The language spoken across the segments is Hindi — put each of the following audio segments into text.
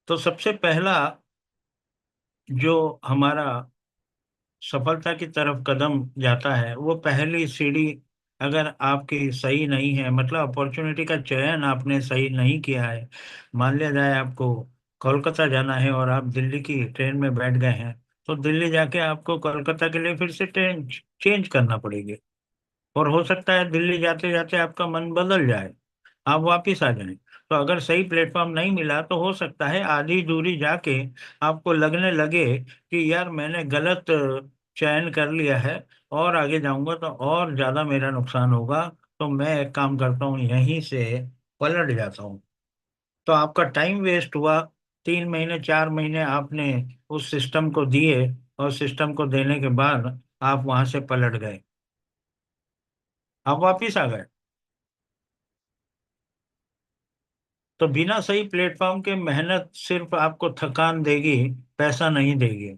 तो सबसे पहला जो हमारा सफलता की तरफ कदम जाता है, वो पहली सीढ़ी अगर आपकी सही नहीं है, मतलब अपॉर्चुनिटी का चयन आपने सही नहीं किया है। मान लिया जाए आपको कोलकाता जाना है और आप दिल्ली की ट्रेन में बैठ गए हैं, तो दिल्ली जाके आपको कोलकाता के लिए फिर से ट्रेन चेंज करना पड़ेगी। और हो सकता है दिल्ली जाते जाते आपका मन बदल जाए, आप वापिस आ जाएं। तो अगर सही प्लेटफॉर्म नहीं मिला तो हो सकता है आधी दूरी जाके आपको लगने लगे कि यार मैंने गलत चयन कर लिया है, और आगे जाऊंगा तो और ज्यादा मेरा नुकसान होगा। तो मैं एक काम करता हूँ, यहीं से पलट जाता हूँ। तो आपका टाइम वेस्ट हुआ। 3 महीने 4 महीने आपने उस सिस्टम को दिए, और सिस्टम को देने के बाद आप वहां से पलट गए, आप वापिस आ गए। तो बिना सही प्लेटफॉर्म के मेहनत सिर्फ आपको थकान देगी, पैसा नहीं देगी।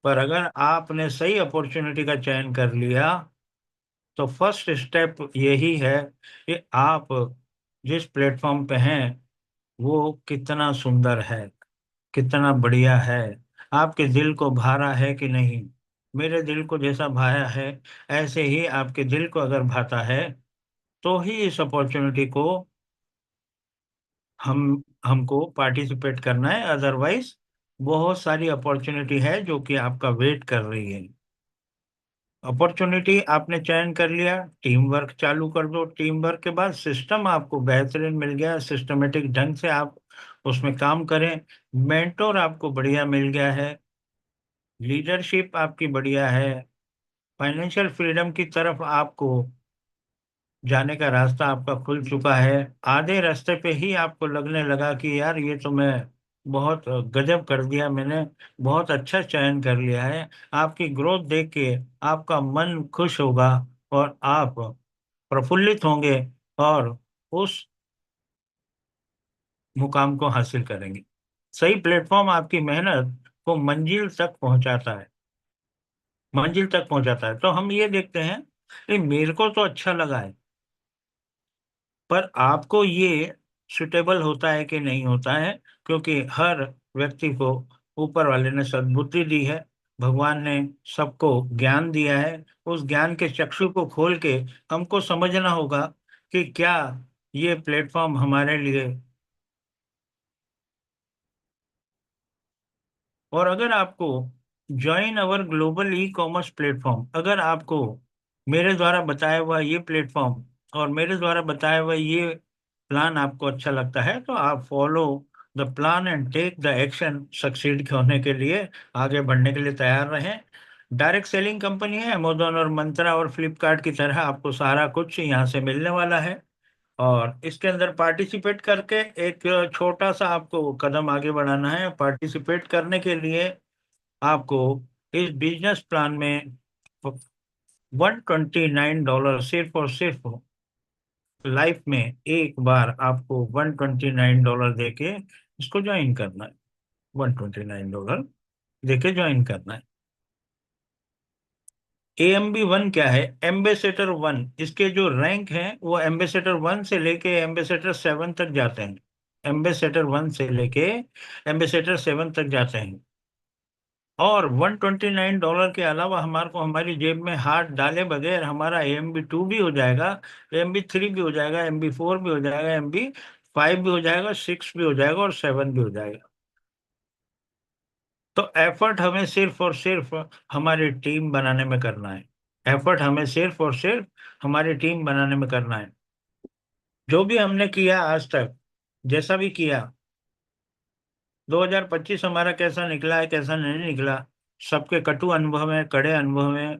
पर अगर आपने सही अपॉर्चुनिटी का चयन कर लिया, तो फर्स्ट स्टेप यही है कि आप जिस प्लेटफॉर्म पे हैं वो कितना सुंदर है, कितना बढ़िया है, आपके दिल को भारा है कि नहीं। मेरे दिल को जैसा भाया है, ऐसे ही आपके दिल को अगर भाता है, तो ही इस अपॉर्चुनिटी को हमको पार्टिसिपेट करना है। अदरवाइज बहुत सारी अपॉर्चुनिटी है जो कि आपका वेट कर रही है। अपॉर्चुनिटी आपने चयन कर लिया, टीम वर्क चालू कर दो। टीम वर्क के बाद सिस्टम आपको बेहतरीन मिल गया, सिस्टमेटिक ढंग से आप उसमें काम करें। मेंटोर आपको बढ़िया मिल गया है, लीडरशिप आपकी बढ़िया है, फाइनेंशियल फ्रीडम की तरफ आपको जाने का रास्ता आपका खुल चुका है। आधे रास्ते पे ही आपको लगने लगा कि यार ये तो मैं बहुत गजब कर दिया मैंने, बहुत अच्छा चयन कर लिया है। आपकी ग्रोथ देख के आपका मन खुश होगा, और आप प्रफुल्लित होंगे, और उस मुकाम को हासिल करेंगे। सही प्लेटफॉर्म आपकी मेहनत को मंजिल तक पहुंचाता है। तो हम ये देखते हैं कि मेरे को तो अच्छा लगा है, पर आपको ये सुटेबल होता है कि नहीं होता है। क्योंकि हर व्यक्ति को ऊपर वाले ने सद्बुद्धि दी है, भगवान ने सबको ज्ञान दिया है। उस ज्ञान के चक्षु को खोल के हमको समझना होगा कि क्या ये प्लेटफॉर्म हमारे लिए। और अगर आपको ज्वाइन अवर ग्लोबल ई कॉमर्स प्लेटफॉर्म, अगर आपको मेरे द्वारा बताया हुआ ये प्लेटफॉर्म और मेरे द्वारा बताया हुआ ये प्लान आपको अच्छा लगता है, तो आप follow the plan and take the action. Succeed होने के लिए, आगे बढ़ने के लिए तैयार रहें। डायरेक्ट सेलिंग कंपनी है, अमेजोन और मंत्रा और फ्लिपकार्ट की तरह आपको सारा कुछ यहाँ से मिलने वाला है। और इसके अंदर पार्टिसिपेट करके एक छोटा सा आपको कदम आगे बढ़ाना है। पार्टिसिपेट करने के लिए आपको इस बिजनेस प्लान में $129, सिर्फ और सिर्फ लाइफ में एक बार आपको $129 देके इसको ज्वाइन करना है। $129 देके ज्वाइन करना है। AMB 1 क्या है? एम्बेसडर 1, इसके जो रैंक हैं वो एम्बेसडर 1 से लेके एम्बेसडर 7 तक जाते हैं। एम्बेसडर 1 से लेके एम्बेसडर 7 तक जाते हैं। और $129 के अलावा हमारे को हमारी जेब में हाथ डाले बगैर हमारा AMB 2 भी हो जाएगा, AMB 3 भी हो जाएगा, MB 4 भी हो जाएगा, MB 5 भी हो जाएगा, 6 भी हो जाएगा, और 7 भी हो जाएगा। तो एफर्ट हमें सिर्फ और सिर्फ हमारी टीम बनाने में करना है। एफर्ट हमें सिर्फ और सिर्फ हमारी टीम बनाने में करना है। जो भी हमने किया आज तक, जैसा भी किया, 2025 हमारा कैसा निकला है कैसा नहीं निकला, सबके कटु अनुभव है, कड़े अनुभव है,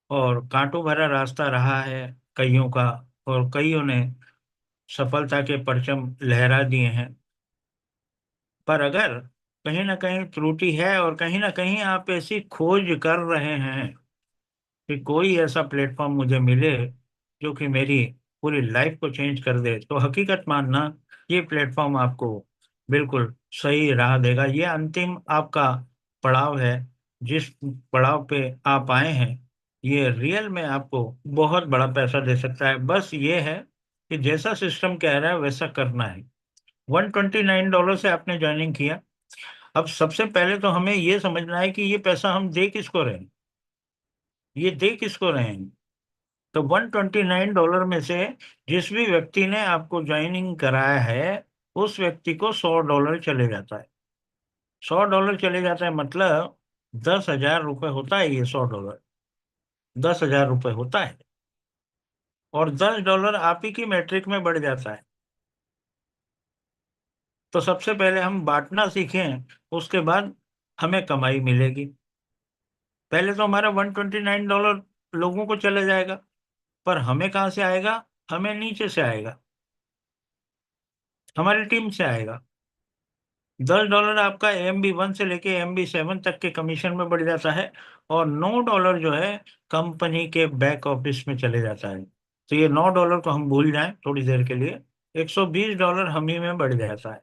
और कांटों भरा रास्ता रहा है कईयों का, और कईयों ने सफलता के परचम लहरा दिए हैं। पर अगर कहीं ना कहीं त्रुटि है, और कहीं ना कहीं आप ऐसी खोज कर रहे हैं कि कोई ऐसा प्लेटफॉर्म मुझे मिले जो कि मेरी पूरी लाइफ को चेंज कर दे, तो हकीकत मानना, ये प्लेटफॉर्म आपको बिल्कुल सही राह देगा। ये अंतिम आपका पड़ाव है। जिस पड़ाव पे आप आए हैं, ये रियल में आपको बहुत बड़ा पैसा दे सकता है। बस ये है कि जैसा सिस्टम कह रहा है वैसा करना है। $129 से आपने ज्वाइनिंग किया। अब सबसे पहले तो हमें ये समझना है कि ये पैसा हम दे किसको रहे हैं, ये दे किसको रहे हैं। तो $129 में से जिस भी व्यक्ति ने आपको ज्वाइनिंग कराया है, उस व्यक्ति को $100 चले जाता है। $100 चले जाता है, मतलब 10,000 रुपये होता है ये। $100 10,000 रुपये होता है। और $10 आप ही की मैट्रिक में बढ़ जाता है। तो सबसे पहले हम बांटना सीखें, उसके बाद हमें कमाई मिलेगी। पहले तो हमारा $129 लोगों को चले जाएगा, पर हमें कहाँ से आएगा? हमें नीचे से आएगा, हमारी टीम से आएगा। $10 आपका AMB 1 से लेके AMB 7 तक के कमीशन में बढ़ जाता है। और $9 जो है कंपनी के बैक ऑफिस में चले जाता है। तो ये $9 को हम भूल जाएं थोड़ी देर के लिए, $120 हम ही में बढ़ जाता है।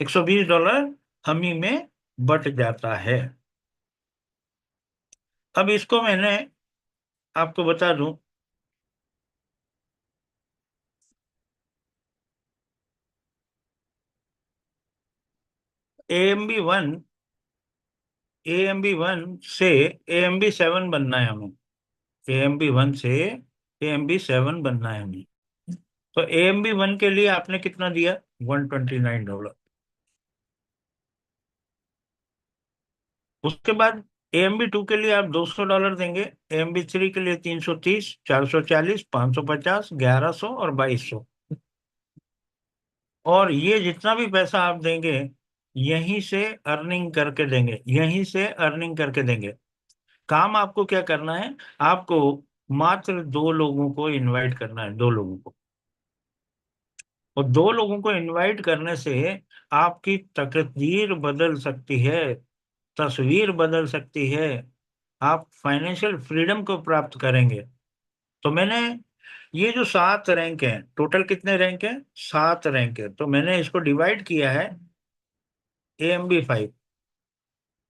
$120 हम ही में बट जाता है। अब इसको मैंने आपको बता दूं। AMB 1 AMB 1 से AMB 7 बनना है हमें। AMB 1 से AMB 7 बनना है हमें। तो AMB 1 के लिए आपने कितना दिया? $129। उसके बाद AMB 2 के लिए आप $200 देंगे। AMB 3 के लिए 330, 440, 550, 1100 और 2200। और ये जितना भी पैसा आप देंगे, यहीं से अर्निंग करके देंगे, यहीं से अर्निंग करके देंगे। काम आपको क्या करना है? आपको मात्र दो लोगों को इनवाइट करना है, दो लोगों को। और दो लोगों को इनवाइट करने से आपकी तकदीर बदल सकती है, तस्वीर बदल सकती है। आप फाइनेंशियल फ्रीडम को प्राप्त करेंगे। तो मैंने ये जो 7 रैंक हैं, टोटल कितने रैंक हैं? 7 रैंक है, तो मैंने इसको डिवाइड किया है AMB 5।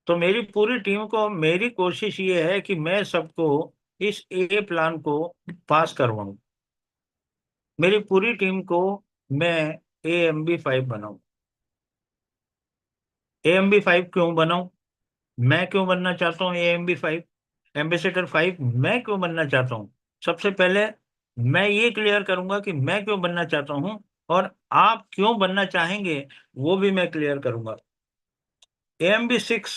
तो मेरी पूरी टीम को, मेरी कोशिश ये है कि मैं सबको इस प्लान को पास करवाऊं। मेरी पूरी टीम को मैं AMB 5 बनाऊं। AMB 5 क्यों बनाऊं? मैं क्यों बनना चाहता हूँ AMB 5, एम्बेसडर 5? मैं क्यों बनना चाहता हूँ? सबसे पहले मैं ये क्लियर करूंगा कि मैं क्यों बनना चाहता हूँ, और आप क्यों बनना चाहेंगे वो भी मैं क्लियर करूंगा। AMB 6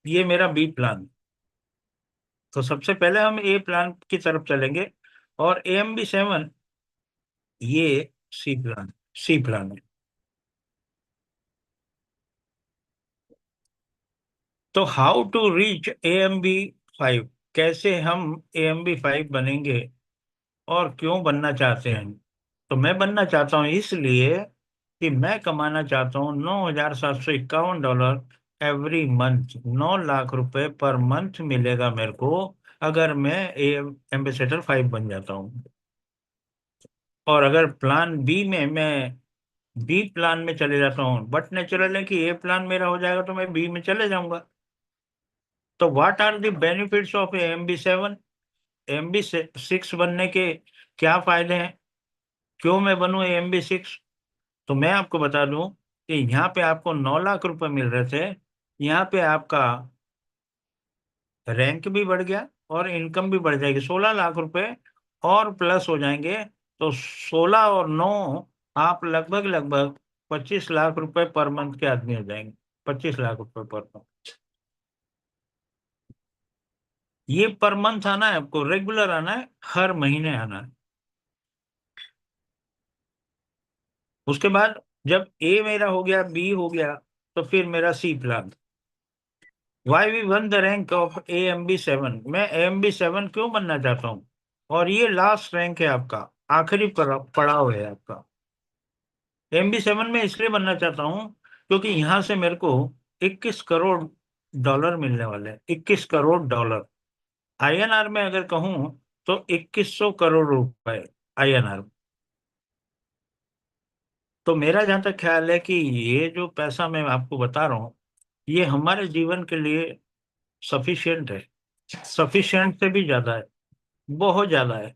ये मेरा बी प्लान। तो सबसे पहले हम प्लान की तरफ चलेंगे। और AMB 7 ये सी प्लान है। तो हाउ टू रीच AMB 5, कैसे हम AMB 5 बनेंगे और क्यों बनना चाहते हैं? तो मैं बनना चाहता हूँ इसलिए कि मैं कमाना चाहता हूँ $9,751 एवरी मंथ। 9 लाख रुपए पर मंथ मिलेगा मेरे को, अगर मैं एम्बेसडर 5 बन जाता हूँ। और अगर प्लान बी में मैं बी प्लान में चले जाता हूँ, बट नेचुरल है कि प्लान मेरा हो जाएगा तो मैं बी में चले जाऊंगा। तो what are the benefits of AMB 7? AMB 6 बनने के क्या फायदे हैं? क्यों मैं बनूं AMB 6? तो मैं आपको बता दूं कि यहाँ पे आपको 9 लाख रुपए मिल रहे थे, यहाँ पे आपका रैंक भी बढ़ गया और इनकम भी बढ़ जाएगी। 16 लाख रुपए और प्लस हो जाएंगे। तो 16 और 9, आप लगभग लगभग 25 लाख रुपए पर मंथ के आदमी हो जाएंगे। 25 लाख रुपए पर मंथ। ये पर मंथ आना है, आपको रेगुलर आना है, हर महीने आना है। उसके बाद जब मेरा हो गया, बी हो गया, तो फिर मेरा C plan. Why we won the rank of AMB 7। मैं AMB 7 क्यों बनना चाहता हूँ? और ये लास्ट रैंक है आपका, आखिरी पड़ाव है आपका। AMB 7 में इसलिए बनना चाहता हूँ क्योंकि यहाँ से मेरे को $21 करोड़ मिलने वाले हैं। $21 करोड़। INR में अगर कहूँ तो 2100 करोड़ रुपए INR। तो मेरा जहाँ तक ख्याल है कि ये जो पैसा मैं आपको बता रहा हूँ, ये हमारे जीवन के लिए सफिशिएंट है। सफिशिएंट से भी ज्यादा है, बहुत ज्यादा है,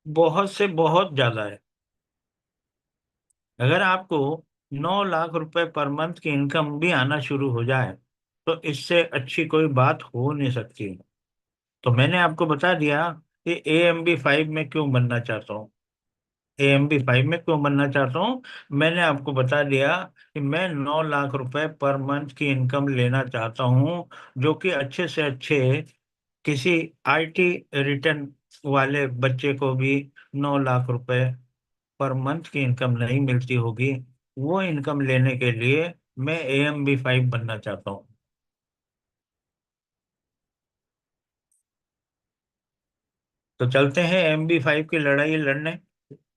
बहुत से बहुत ज्यादा है। अगर आपको 9 लाख रुपए पर मंथ की इनकम भी आना शुरू हो जाए तो इससे अच्छी कोई बात हो नहीं सकती। तो मैंने आपको बता दिया कि AMB 5 में क्यों बनना चाहता हूँ। AMB 5 में क्यों बनना चाहता हूँ, मैंने आपको बता दिया कि मैं 9 लाख रुपए पर मंथ की इनकम लेना चाहता हूँ, जो कि अच्छे से अच्छे किसी IT रिटर्न वाले बच्चे को भी 9 लाख रुपए पर मंथ की इनकम नहीं मिलती होगी। वो इनकम लेने के लिए मैं AMB 5 बनना चाहता हूँ। तो चलते हैं AMB 5 की लड़ाई लड़ने।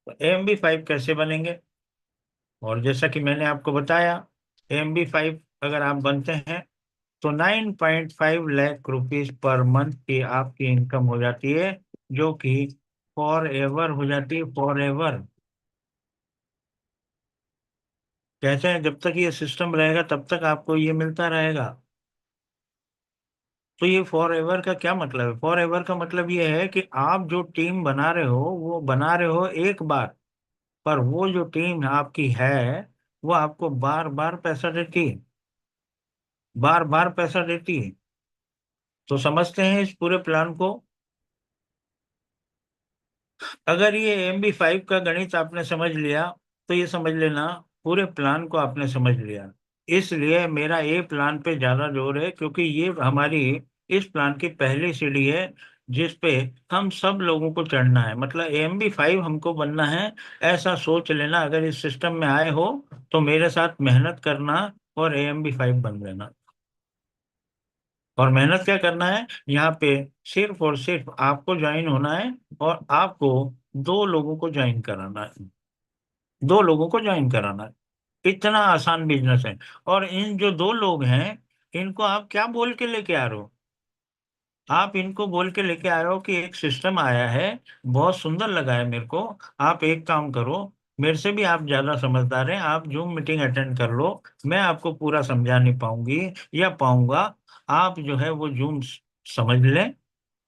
तो AMB 5 कैसे बनेंगे, और जैसा कि मैंने आपको बताया, AMB 5 अगर आप बनते हैं तो 9.5 लाख रुपीज पर मंथ की आपकी इनकम हो जाती है, जो कि फॉर एवर हो जाती है, फॉर एवर। कहते हैं जब तक ये सिस्टम रहेगा तब तक आपको ये मिलता रहेगा। तो ये फॉर एवर का क्या मतलब है? फॉर एवर का मतलब ये है कि आप जो टीम बना रहे हो वो बना रहे हो एक बार, पर वो जो टीम आपकी है वो आपको बार बार पैसा देती है, बार बार पैसा देती है। तो समझते हैं इस पूरे प्लान को। अगर ये AMB 5 का गणित आपने समझ लिया तो ये समझ लेना पूरे प्लान को आपने समझ लिया। इसलिए मेरा ये प्लान पे ज्यादा जोर है, क्योंकि ये हमारी इस प्लान की पहली सीढ़ी है जिस पे हम सब लोगों को चढ़ना है। मतलब AMB 5 हमको बनना है, ऐसा सोच लेना। अगर इस सिस्टम में आए हो तो मेरे साथ मेहनत करना और AMB 5 बन लेना। और मेहनत क्या करना है यहाँ पे, सिर्फ और सिर्फ आपको ज्वाइन होना है और आपको 2 लोगों को ज्वाइन कराना है। 2 लोगों को ज्वाइन कराना है, इतना आसान बिजनेस है। और इन जो 2 लोग हैं इनको आप क्या बोल के लेके आ रहे हो? आप इनको बोल के लेके आ रहे हो कि एक सिस्टम आया है, बहुत सुंदर लगा है मेरे को। आप एक काम करो, मेरे से भी आप ज्यादा समझदार हैं, आप जूम मीटिंग अटेंड कर लो। मैं आपको पूरा समझा नहीं पाऊंगी या पाऊंगा, आप जो है वो जूम समझ लें,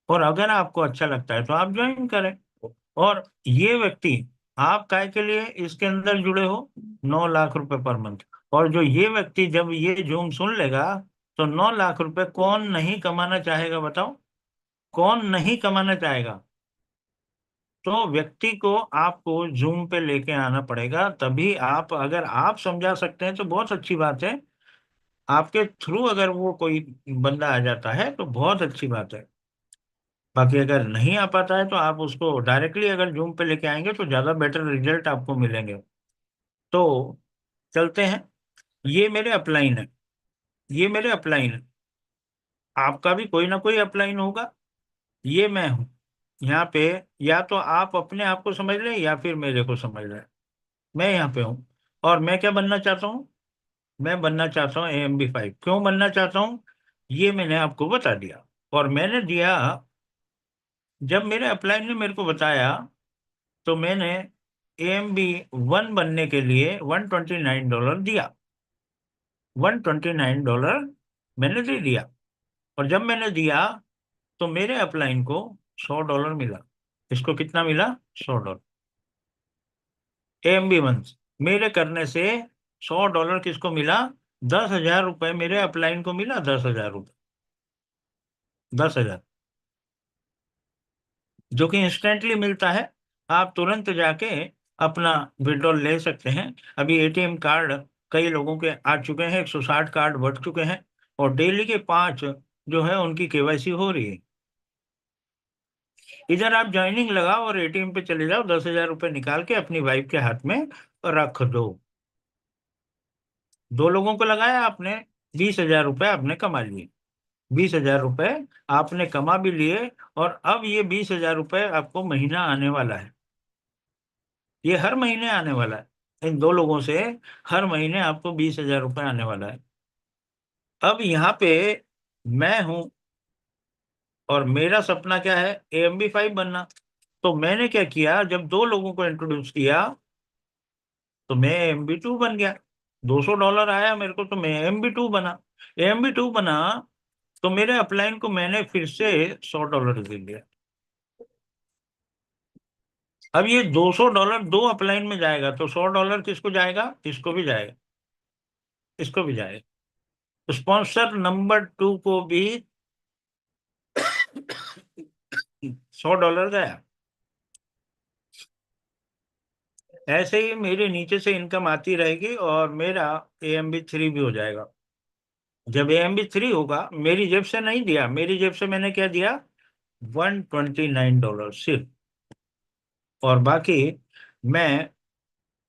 और अगर आपको अच्छा लगता है तो आप ज्वाइन करें। और ये व्यक्ति, आप काय के लिए इसके अंदर जुड़े हो? 9 लाख रुपए पर मंथ। और जो ये व्यक्ति जब ये जूम सुन लेगा तो 9 लाख रुपए कौन नहीं कमाना चाहेगा, बताओ? कौन नहीं कमाना चाहेगा? तो व्यक्ति को आपको जूम पे लेके आना पड़ेगा, तभी आप, अगर आप समझा सकते हैं तो बहुत अच्छी बात है। आपके थ्रू अगर वो कोई बंदा आ जाता है तो बहुत अच्छी बात है। बाकी अगर नहीं आ पाता है तो आप उसको डायरेक्टली अगर जूम पे लेके आएंगे तो ज्यादा बेटर रिजल्ट आपको मिलेंगे। तो चलते हैं। ये मेरे अपलाइन है, ये मेरे अपलाइन है। आपका भी कोई ना कोई अपलाइन होगा। ये मैं हूँ यहाँ पे। या तो आप अपने आप को समझ लें या फिर मेरे को समझ लें। मैं यहाँ पे हूँ। और मैं क्या बनना चाहता हूँ? मैं बनना चाहता हूँ AMB 5। क्यों बनना चाहता हूँ ये मैंने आपको बता दिया। और मैंने दिया, जब मेरे अपलाइन ने मेरे को बताया तो मैंने AMB 1 बनने के लिए $129 दिया। $129 मैंने दे दिया। और जब मैंने दिया तो मेरे अपलाइन को $100 मिला। इसको कितना मिला? $100। AMB 1 मेरे करने से $100 किसको मिला? 10,000 रुपए मेरे अपलाइन को मिला। 10,000 रुपये, 10,000, जो कि इंस्टेंटली मिलता है। आप तुरंत जाके अपना विड्रॉल ले सकते हैं। अभी ATM कार्ड कई लोगों के आ चुके हैं, 160 कार्ड बढ़ चुके हैं, और डेली के 5 जो है उनकी KYC हो रही है। इधर आप ज्वाइनिंग लगाओ और ATM पे चले जाओ, 10,000 रुपये निकाल के अपनी वाइफ के हाथ में रख दो। 2 लोगों को लगाया आपने, 20,000 रुपये आपने कमा लिए। 20,000 रुपये आपने कमा भी लिए। और अब ये 20,000 रुपये आपको महीना आने वाला है। ये हर महीने आने वाला है इन 2 लोगों से। हर महीने आपको 20,000 रुपये आने वाला है। अब यहाँ पे मैं हूँ, और मेरा सपना क्या है? AMB 5 बनना। तो मैंने क्या किया, जब 2 लोगों को इंट्रोड्यूस किया तो मैं AMB 2 बन गया। $200 आया मेरे को तो मैं AMB 2 बना। AMB 2 बना तो मेरे अपलाइन को मैंने फिर से $100 दे दिया। अब ये $200 दो अपलाइन में जाएगा तो $100 किसको जाएगा, इसको भी जाएगा, इसको भी जाएगा। स्पॉन्सर नंबर 2 को भी $100 गया। ऐसे ही मेरे नीचे से इनकम आती रहेगी और मेरा AMB3 भी हो जाएगा। जब AMB3 होगा, मेरी जेब से नहीं दिया, मेरी जेब से मैंने क्या दिया, $129 सिर्फ। और बाकी मैं,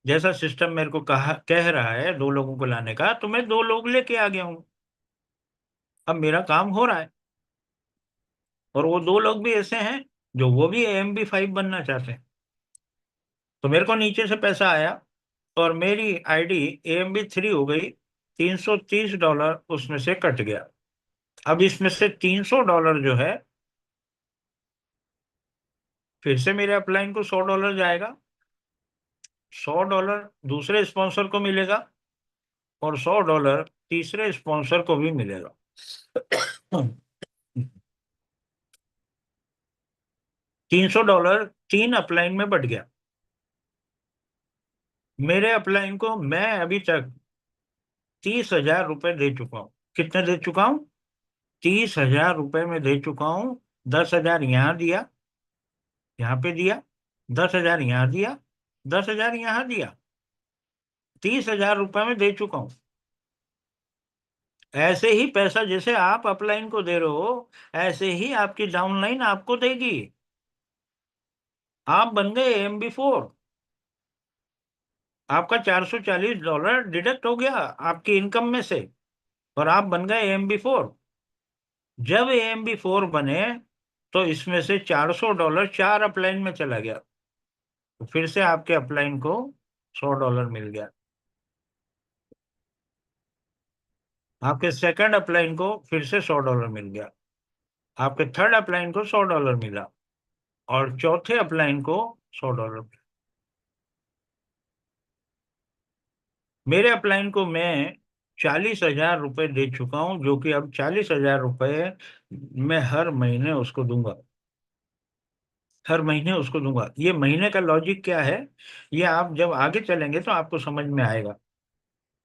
जैसा सिस्टम मेरे को कहा कह रहा है 2 लोगों को लाने का, तो मैं 2 लोग लेके आ गया हूँ। अब मेरा काम हो रहा है। और वो 2 लोग भी ऐसे हैं जो वो भी AMB5 बनना चाहते हैं। तो मेरे को नीचे से पैसा आया और मेरी आईडी AMB3 हो गई। $330 उसमें से कट गया। अब इसमें से $300 जो है, फिर से मेरे अपलाइन को $100 जाएगा। $100 दूसरे स्पॉन्सर को मिलेगा और $100 तीसरे स्पॉन्सर को भी मिलेगा। $300 तीन अपलाइन में बढ़ गया। मेरे अपलाइन को मैं अभी तक 30,000 रुपए दे चुका हूँ। कितने दे चुका हूँ? 30,000 रुपए में दे चुका हूँ। 10,000 यहाँ दिया, यहाँ पे दिया, 10,000 यहाँ दिया, 10,000 यहाँ दिया, 30,000 रुपए में दे चुका हूँ। ऐसे ही पैसा जैसे आप अपलाइन को दे रहे हो, ऐसे ही आपकी डाउनलाइन आपको देगी। आप बन गए AMB4। आपका $440 डिडक्ट हो गया आपकी इनकम में से, और आप बन गए AMB4। जब AMB4 बने तो इसमें से $400 चार अपलाइन में चला गया, तो फिर से आपके अपलाइन को $100 मिल गया। आपके सेकंड अपलाइन को फिर से $100 मिल गया। आपके थर्ड अपलाइन को $100 मिला, और चौथे अपलाइन को $100। मेरे अपलाइन को मैं 40,000 रुपये दे चुका हूं, जो कि अब 40,000 रुपये मैं हर महीने उसको दूंगा। हर महीने उसको दूंगा। ये महीने का लॉजिक क्या है, ये आप जब आगे चलेंगे तो आपको समझ में आएगा।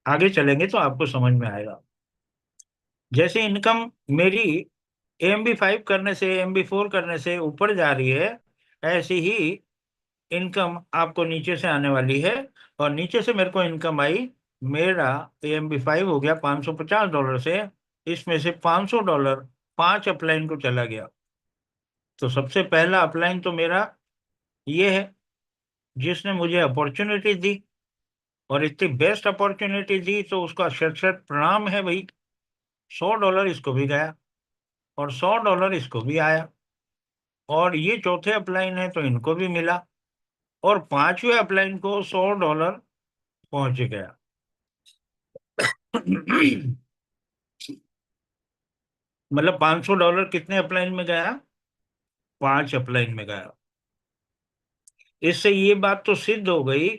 आगे चलेंगे तो आपको समझ में आएगा। जैसे इनकम मेरी AMB5 करने से, AMB4 करने से ऊपर जा रही है, ऐसी ही इनकम आपको नीचे से आने वाली है। और नीचे से मेरे को इनकम आई, मेरा AMB5 हो गया $550 से। इसमें से $500 पांच अपलाइन को चला गया। तो सबसे पहला अपलाइन तो मेरा ये है, जिसने मुझे अपॉर्चुनिटी दी, और इतनी बेस्ट अपॉर्चुनिटी दी तो उसका शत शत प्रणाम है भाई। $100 इसको भी गया, और $100 इसको भी आया। और ये चौथे अपलाइन है तो इनको भी मिला, और पांचवें अपलाइन को $100 पहुंच गया। मतलब $500 कितने अपलाइन में गया? पांच अपलाइन में गया। इससे ये बात तो सिद्ध हो गई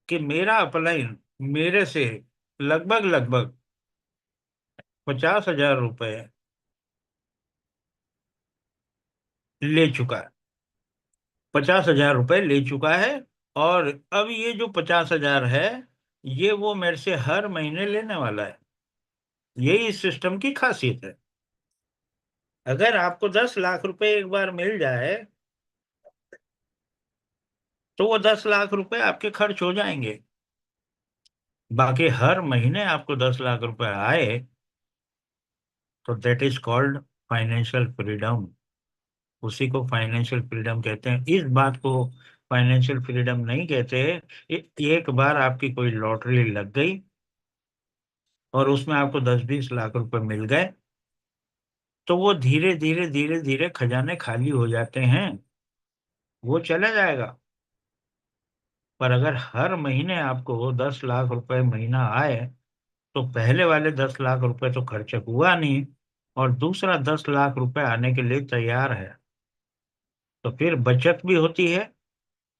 कि मेरा अपलाइन मेरे से लगभग लगभग 50,000 रुपये ले चुका है। 50,000 रुपये ले चुका है। और अब ये जो 50,000 है, ये वो मेरे से हर महीने लेने वाला है। यही इस सिस्टम की खासियत है। अगर आपको 10 लाख रुपए एक बार मिल जाए, तो वो 10 लाख रुपए आपके खर्च हो जाएंगे। बाकी हर महीने आपको 10 लाख रुपए आए, तो that is called financial freedom. उसी को फाइनेंशियल फ्रीडम कहते हैं। इस बात को फाइनेंशियल फ्रीडम नहीं कहते। एक बार आपकी कोई लॉटरी लग गई और उसमें आपको 10-20 लाख रुपए मिल गए, तो वो धीरे धीरे धीरे धीरे खजाने खाली हो जाते हैं। वो चला जाएगा। पर अगर हर महीने आपको 10 लाख रुपए महीना आए, तो पहले वाले 10 लाख रुपए तो खर्च हुआ नहीं, और दूसरा 10 लाख रुपए आने के लिए तैयार है। तो फिर बचत भी होती है,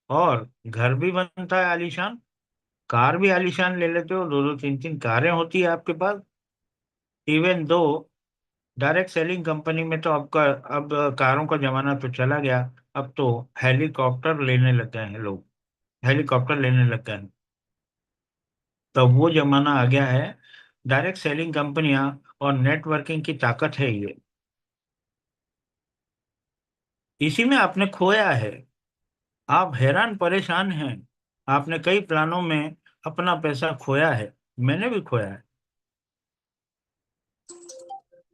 और घर भी बनता है आलीशान। कार भी आलीशान ले लेते हो, दो दो तीन तीन कारें होती है आपके पास। इवन दो डायरेक्ट सेलिंग कंपनी में तो आपका अब कारों का जमाना तो चला गया। अब तो हेलीकॉप्टर लेने लग गए हैं लोग, हेलीकॉप्टर लेने लग गए हैं। तो वो जमाना आ गया है। डायरेक्ट सेलिंग कंपनियां और नेटवर्किंग की ताकत है ये, इसी में आपने खोया है। आप हैरान परेशान हैं। आपने कई प्लानों में अपना पैसा खोया है, मैंने भी खोया है।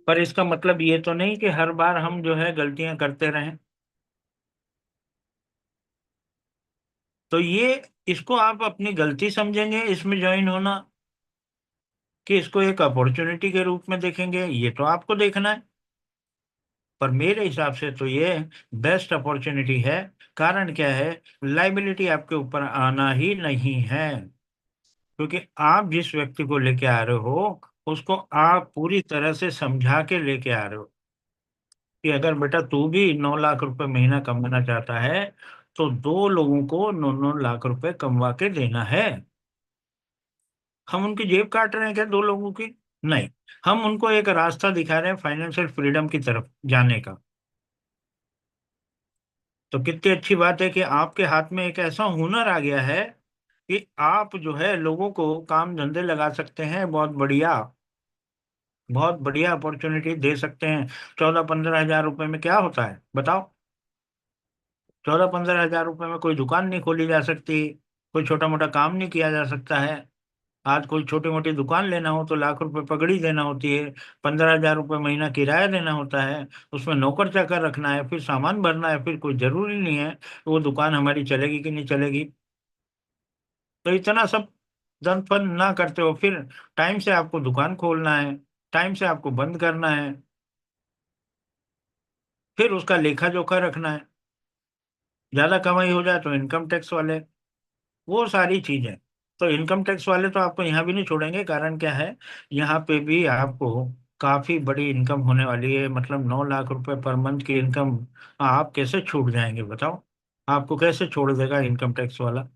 पर इसका मतलब ये तो नहीं कि हर बार हम जो है गलतियां करते रहें। तो ये, इसको आप अपनी गलती समझेंगे इसमें ज्वाइन होना, कि इसको एक अपॉर्चुनिटी के रूप में देखेंगे, ये तो आपको देखना है। पर मेरे हिसाब से तो ये बेस्ट अपॉर्चुनिटी है। कारण क्या है? लाइबिलिटी आपके ऊपर आना ही नहीं है, क्योंकि आप जिस व्यक्ति को लेके आ रहे हो उसको आप पूरी तरह से समझा के लेके आ रहे हो कि अगर बेटा तू भी 9 लाख रुपए महीना कमाना चाहता है तो दो लोगों को 9 9 लाख रुपए कमवा के देना है। हम उनकी जेब काट रहे हैं क्या दो लोगों की? नहीं, हम उनको एक रास्ता दिखा रहे हैं फाइनेंशियल फ्रीडम की तरफ जाने का। तो कितनी अच्छी बात है कि आपके हाथ में एक ऐसा हुनर आ गया है कि आप जो है लोगों को काम धंधे लगा सकते हैं। बहुत बढ़िया, बहुत बढ़िया अपॉर्चुनिटी दे सकते हैं। 14 15 हजार रुपए में क्या होता है बताओ? 14 15 हजार रुपए में कोई दुकान नहीं खोली जा सकती, कोई छोटा मोटा काम नहीं किया जा सकता है। आज कोई छोटी मोटी दुकान लेना हो तो लाख रुपए पगड़ी देना होती है, 15 हजार रुपये महीना किराया देना होता है, उसमें नौकर चाकर रखना है, फिर सामान भरना है, फिर कोई जरूरी नहीं है कि वो दुकान हमारी चलेगी कि नहीं चलेगी। तो इतना सब दन फन ना करते हो, फिर टाइम से आपको दुकान खोलना है, टाइम से आपको बंद करना है, फिर उसका लेखा जोखा रखना है। ज्यादा कमाई हो जाए तो इनकम टैक्स वाले, वो सारी चीजें। तो इनकम टैक्स वाले तो आपको यहाँ भी नहीं छोड़ेंगे। कारण क्या है? यहाँ पे भी आपको काफी बड़ी इनकम होने वाली है, मतलब 9 लाख रुपए पर मंथ की इनकम। आप कैसे छूट जाएंगे बताओ? आपको कैसे छोड़ देगा इनकम टैक्स वाला?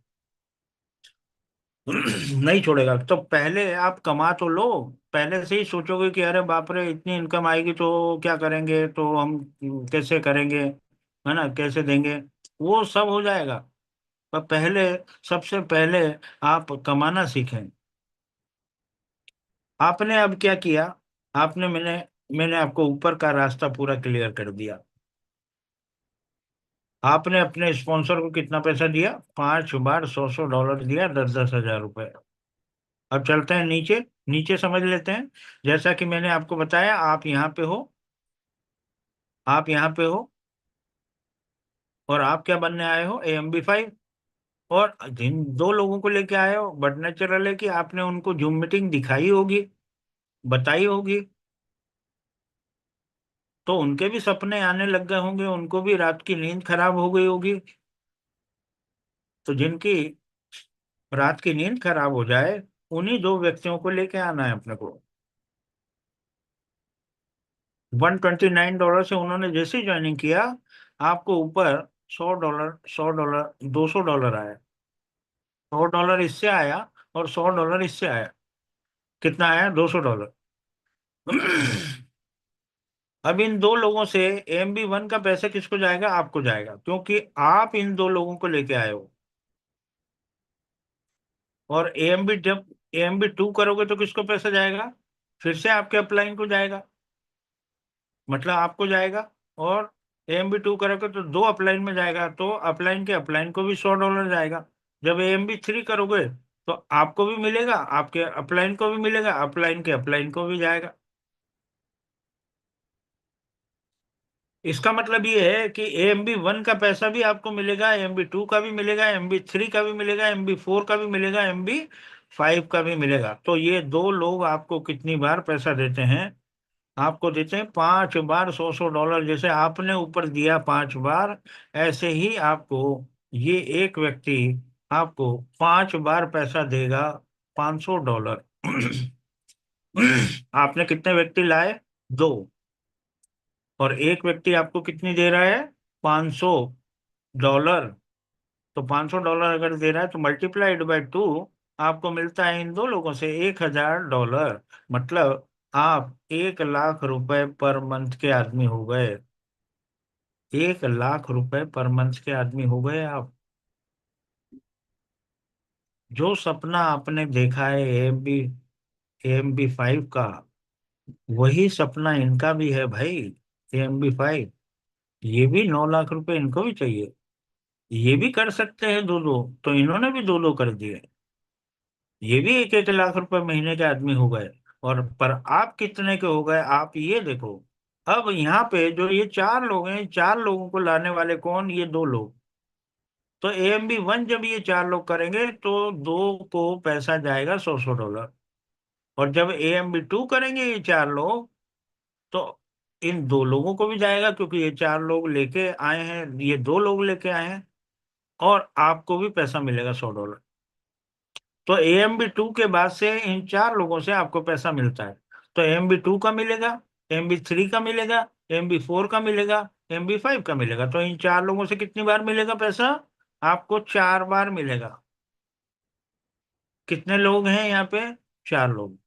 नहीं छोड़ेगा। तो पहले आप कमा तो लो, पहले से ही सोचोगे कि अरे बाप रे इतनी इनकम आएगी तो क्या करेंगे, तो हम कैसे करेंगे, है ना, कैसे देंगे, वो सब हो जाएगा। पर पहले, सबसे पहले आप कमाना सीखें। आपने अब क्या किया? आपने मैंने मैंने आपको ऊपर का रास्ता पूरा क्लियर कर दिया। आपने अपने स्पॉन्सर को कितना पैसा दिया? 5 बार 100 100 डॉलर दिया, 10 10 हजार रुपए। अब चलते हैं नीचे, नीचे समझ लेते हैं। जैसा कि मैंने आपको बताया, आप यहाँ पे हो, आप यहाँ पे हो, और आप क्या बनने आए हो? AMB 5। और जिन दो लोगों को लेके आए हो, बट नेचुरल है कि आपने उनको जूम मीटिंग दिखाई होगी, बताई होगी, तो उनके भी सपने आने लग गए होंगे, उनको भी रात की नींद खराब हो गई होगी। तो जिनकी रात की नींद खराब हो जाए, उन्हीं दो व्यक्तियों को लेके आना है अपने को। $129 से उन्होंने जैसे ज्वाइनिंग किया, आपको ऊपर $100, $100, $200 आया। $100 इससे आया और $100 इससे आया। कितना आया? $200। अब इन दो लोगों से AMB 1 का पैसा किसको जाएगा? आपको जाएगा, क्योंकि आप इन दो लोगों को लेके आए हो। और जब AMB 2 करोगे तो किसको पैसा जाएगा? फिर से आपके अपलाइन को जाएगा, मतलब आपको जाएगा। और AMB 2 करोगे तो दो अपलाइन में जाएगा, तो अपलाइन के अपलाइन को भी $100 जाएगा। जब AMB 3 करोगे तो आपको भी मिलेगा, आपके अपलाइन को भी मिलेगा, अपलाइन के अपलाइन को भी जाएगा। इसका मतलब ये है कि AMB 1 का पैसा भी आपको मिलेगा, AMB 2 का भी मिलेगा, MB 3 का भी मिलेगा, MB 4 का भी मिलेगा, MB 5 का भी मिलेगा। तो ये दो लोग आपको कितनी बार पैसा देते हैं? आपको देते हैं 5 बार 100 100 डॉलर। जैसे आपने ऊपर दिया 5 बार, ऐसे ही आपको ये एक व्यक्ति आपको 5 बार पैसा देगा, $500। आपने कितने व्यक्ति लाए? दो। और एक व्यक्ति आपको कितनी दे रहा है? $500। तो $500 अगर दे रहा है तो मल्टीप्लाइड बाय 2, आपको मिलता है इन दो लोगों से $1000। मतलब आप 1 लाख रुपए पर मंथ के आदमी हो गए। 1 लाख रुपए पर मंथ के आदमी हो गए आप। जो सपना आपने देखा है AMB 5 का, वही सपना इनका भी है भाई। AMB 5, ये भी 9 लाख रुपए इनको भी चाहिए। ये भी कर सकते हैं दो दो, तो इन्होंने भी दो दो कर दिए। ये भी 1 1 लाख रुपए महीने के आदमी हो गए। और पर आप कितने के हो गए, आप ये देखो। अब यहाँ पे जो ये 4 लोग हैं, 4 लोगों को लाने वाले कौन, ये 2 लोग। तो AMB 1 जब ये 4 लोग करेंगे तो दो को पैसा जाएगा 100 100 डॉलर। और जब AMB 2 करेंगे ये 4 लोग, तो इन 2 लोगों को भी जाएगा, क्योंकि ये 4 लोग लेके आए हैं, ये 2 लोग लेके आए हैं। और आपको भी पैसा मिलेगा 100 डॉलर। तो AMB 2 के बाद से इन 4 लोगों से आपको पैसा मिलता है। तो AMB 2 का मिलेगा, AMB 3 का मिलेगा, AMB 4 का मिलेगा, AMB 5 का मिलेगा। तो इन 4 लोगों से कितनी बार मिलेगा पैसा, आपको 4 बार मिलेगा। कितने लोग हैं यहाँ पे, 4 लोग।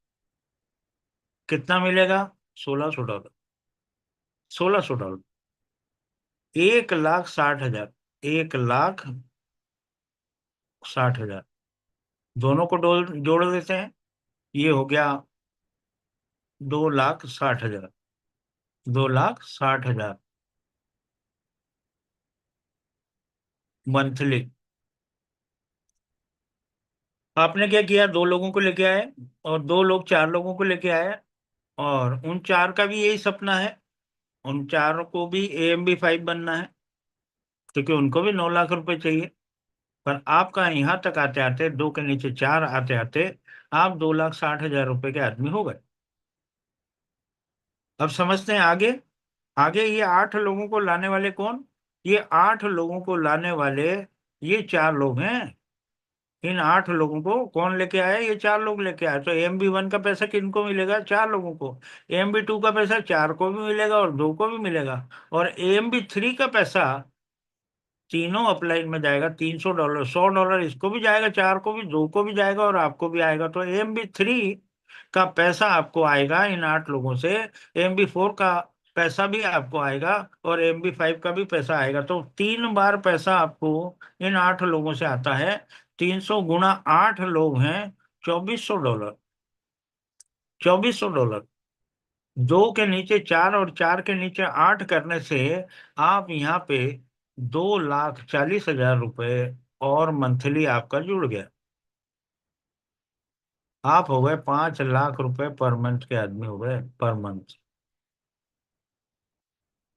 कितना मिलेगा, 1600 डॉलर। 1600 डॉलर। 1 लाख 60 हजार। 1 लाख 60 हजार। दोनों को जोड़ देते हैं, ये हो गया 2 लाख 60 हजार। 2 लाख 60 हजार। मंथली। आपने क्या किया, 2 लोगों को लेके आए, और 2 लोग 4 लोगों को लेके आए। और उन 4 का भी यही सपना है। उन 4 को भी AMB 5 बनना है, क्योंकि उनको भी 9 लाख रुपए चाहिए। पर आपका यहाँ तक आते आते, 2 के नीचे 4 आते आते, आप 2 लाख 60 हजार रुपए के आदमी हो गए। अब समझते हैं आगे। आगे ये 8 लोगों को लाने वाले कौन, ये 8 लोगों को लाने वाले ये 4 लोग हैं। इन 8 लोगों को कौन लेके आया, ये 4 लोग लेके आए। तो AMB 1 का पैसा किनको मिलेगा, 4 लोगों को। AMB 2 का पैसा 4 को भी मिलेगा और 2 को भी मिलेगा। और AMB 3 का पैसा तीनों अपलाइन में जाएगा, 300 डॉलर। 100 डॉलर इसको भी जाएगा, 4 को भी, 2 को भी जाएगा और आपको भी आएगा। तो AMB 3 का पैसा आपको आएगा इन 8 लोगों से। AMB 4 का पैसा भी आपको आएगा, और AMB 5 का भी पैसा आएगा। तो 3 बार पैसा आपको इन 8 लोगों से आता है। 300 गुणा 8 लोग हैं, 2400 डॉलर। 2400 डॉलर। 2 के नीचे 4 और 4 के नीचे 8 करने से आप यहाँ पे 2 लाख 40 हजार रुपये और मंथली आपका जुड़ गया। आप हो गए 5 लाख रुपए पर मंथ के आदमी हो गए, पर मंथ।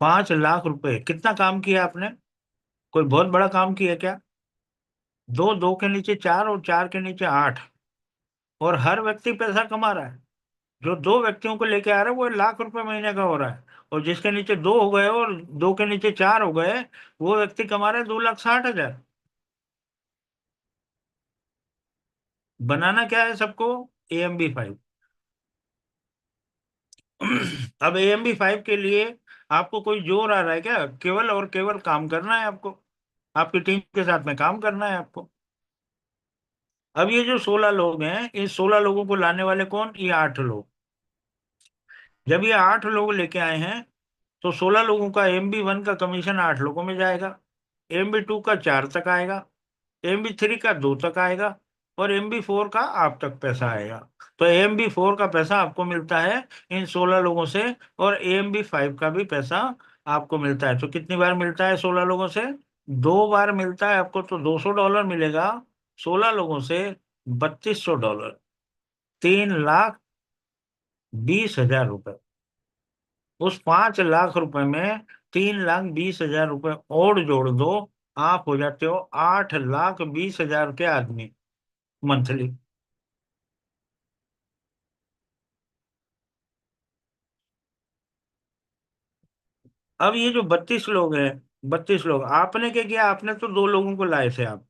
5 लाख रुपए, कितना काम किया आपने, कोई बहुत बड़ा काम किया क्या। 2 के नीचे 4 और 4 के नीचे 8, और हर व्यक्ति पैसा कमा रहा है। जो 2 व्यक्तियों को लेके आ रहा है वो 1 लाख रुपए महीने का हो रहा है। और जिसके नीचे 2 हो गए और 2 के नीचे 4 हो गए, वो व्यक्ति कमा रहा है 2 लाख 60 हजार। बनाना क्या है सबको, AMB 5। अब AMB 5 के लिए आपको कोई जोर आ रहा है क्या, केवल और केवल काम करना है आपको। आपकी टीम के साथ में काम करना है आपको। अब ये जो 16 लोग हैं, इस 16 लोगों को लाने वाले कौन, ये 8 लोग। जब ये 8 लोग लेके आए हैं, तो 16 लोगों का AMB 1 का कमीशन 8 लोगों में जाएगा। AMB 2 का 4 तक आएगा। AMB 3 का 2 तक आएगा। और AMB 4 का आप तक पैसा आएगा। तो AMB 4 का पैसा आपको मिलता है इन 16 लोगों से। और AMB 5 का भी पैसा आपको मिलता है। तो कितनी बार मिलता है 16 लोगों से, 2 बार मिलता है आपको। तो 200 डॉलर मिलेगा 16 लोगों से, 3200 डॉलर। 3 लाख 20 हजार रुपए। उस 5 लाख रुपए में 3 लाख 20 हजार रुपए और जोड़ दो, आप हो जाते हो 8 लाख 20 हजार के आदमी, मंथली। अब ये जो 32 लोग हैं, 32 लोग, आपने क्या किया, आपने तो 2 लोगों को लाए थे आप।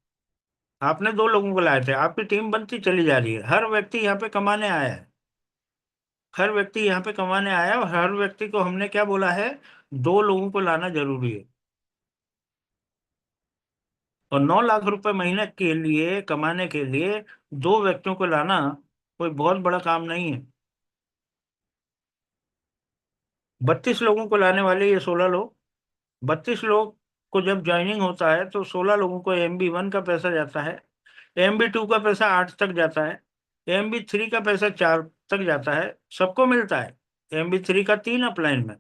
आपने 2 लोगों को लाए थे, आपकी टीम बनती चली जा रही है। हर व्यक्ति यहाँ पे कमाने आया है। हर व्यक्ति यहाँ पे कमाने आया है, और हर व्यक्ति को हमने क्या बोला है, 2 लोगों को लाना जरूरी है। और 9 लाख रुपए महीने के लिए कमाने के लिए 2 व्यक्तियों को लाना कोई बहुत बड़ा काम नहीं है। 32 लोगों को लाने वाले ये 16 लोग, 32 लोग को जब ज्वाइनिंग होता है तो 16 लोगों को MB1 का पैसा जाता है, MB2 का पैसा 8 तक जाता है, MB3 का पैसा 4 तक जाता है, सबको मिलता है। MB3 का 3 अपलाइन में,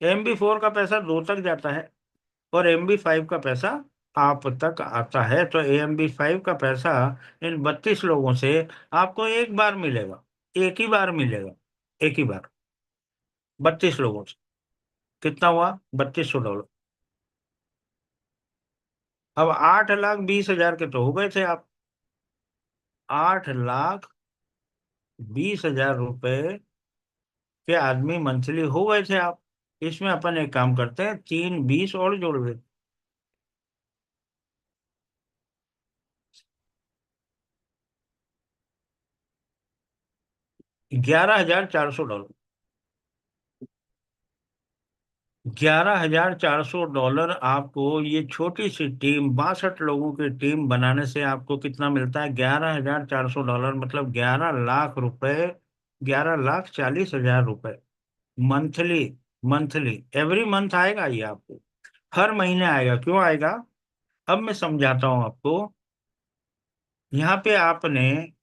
MB4 का पैसा 2 तक जाता है, और MB5 का पैसा आप तक आता है। तो MB5 का पैसा इन 32 लोगों से आपको एक बार मिलेगा, एक ही बार मिलेगा, एक ही बार, 32 लोगों से। कितना हुआ? $3200। अब 8,20,000 के तो हो गए थे आप। 8,20,000 रुपए के आदमी मंथली हो गए थे आप। इसमें अपन एक काम करते हैं, 3 20 और जोड़ देते। 11,400 डॉलर। $11,400 आपको ये छोटी सी टीम, 62 लोगों की टीम बनाने से आपको कितना मिलता है? $11,400, मतलब 11 लाख रुपए, 11,40,000 रुपए मंथली। मंथली, एवरी मंथ आएगा ये आपको, हर महीने आएगा। क्यों आएगा? अब मैं समझाता हूँ आपको। यहाँ पे आपने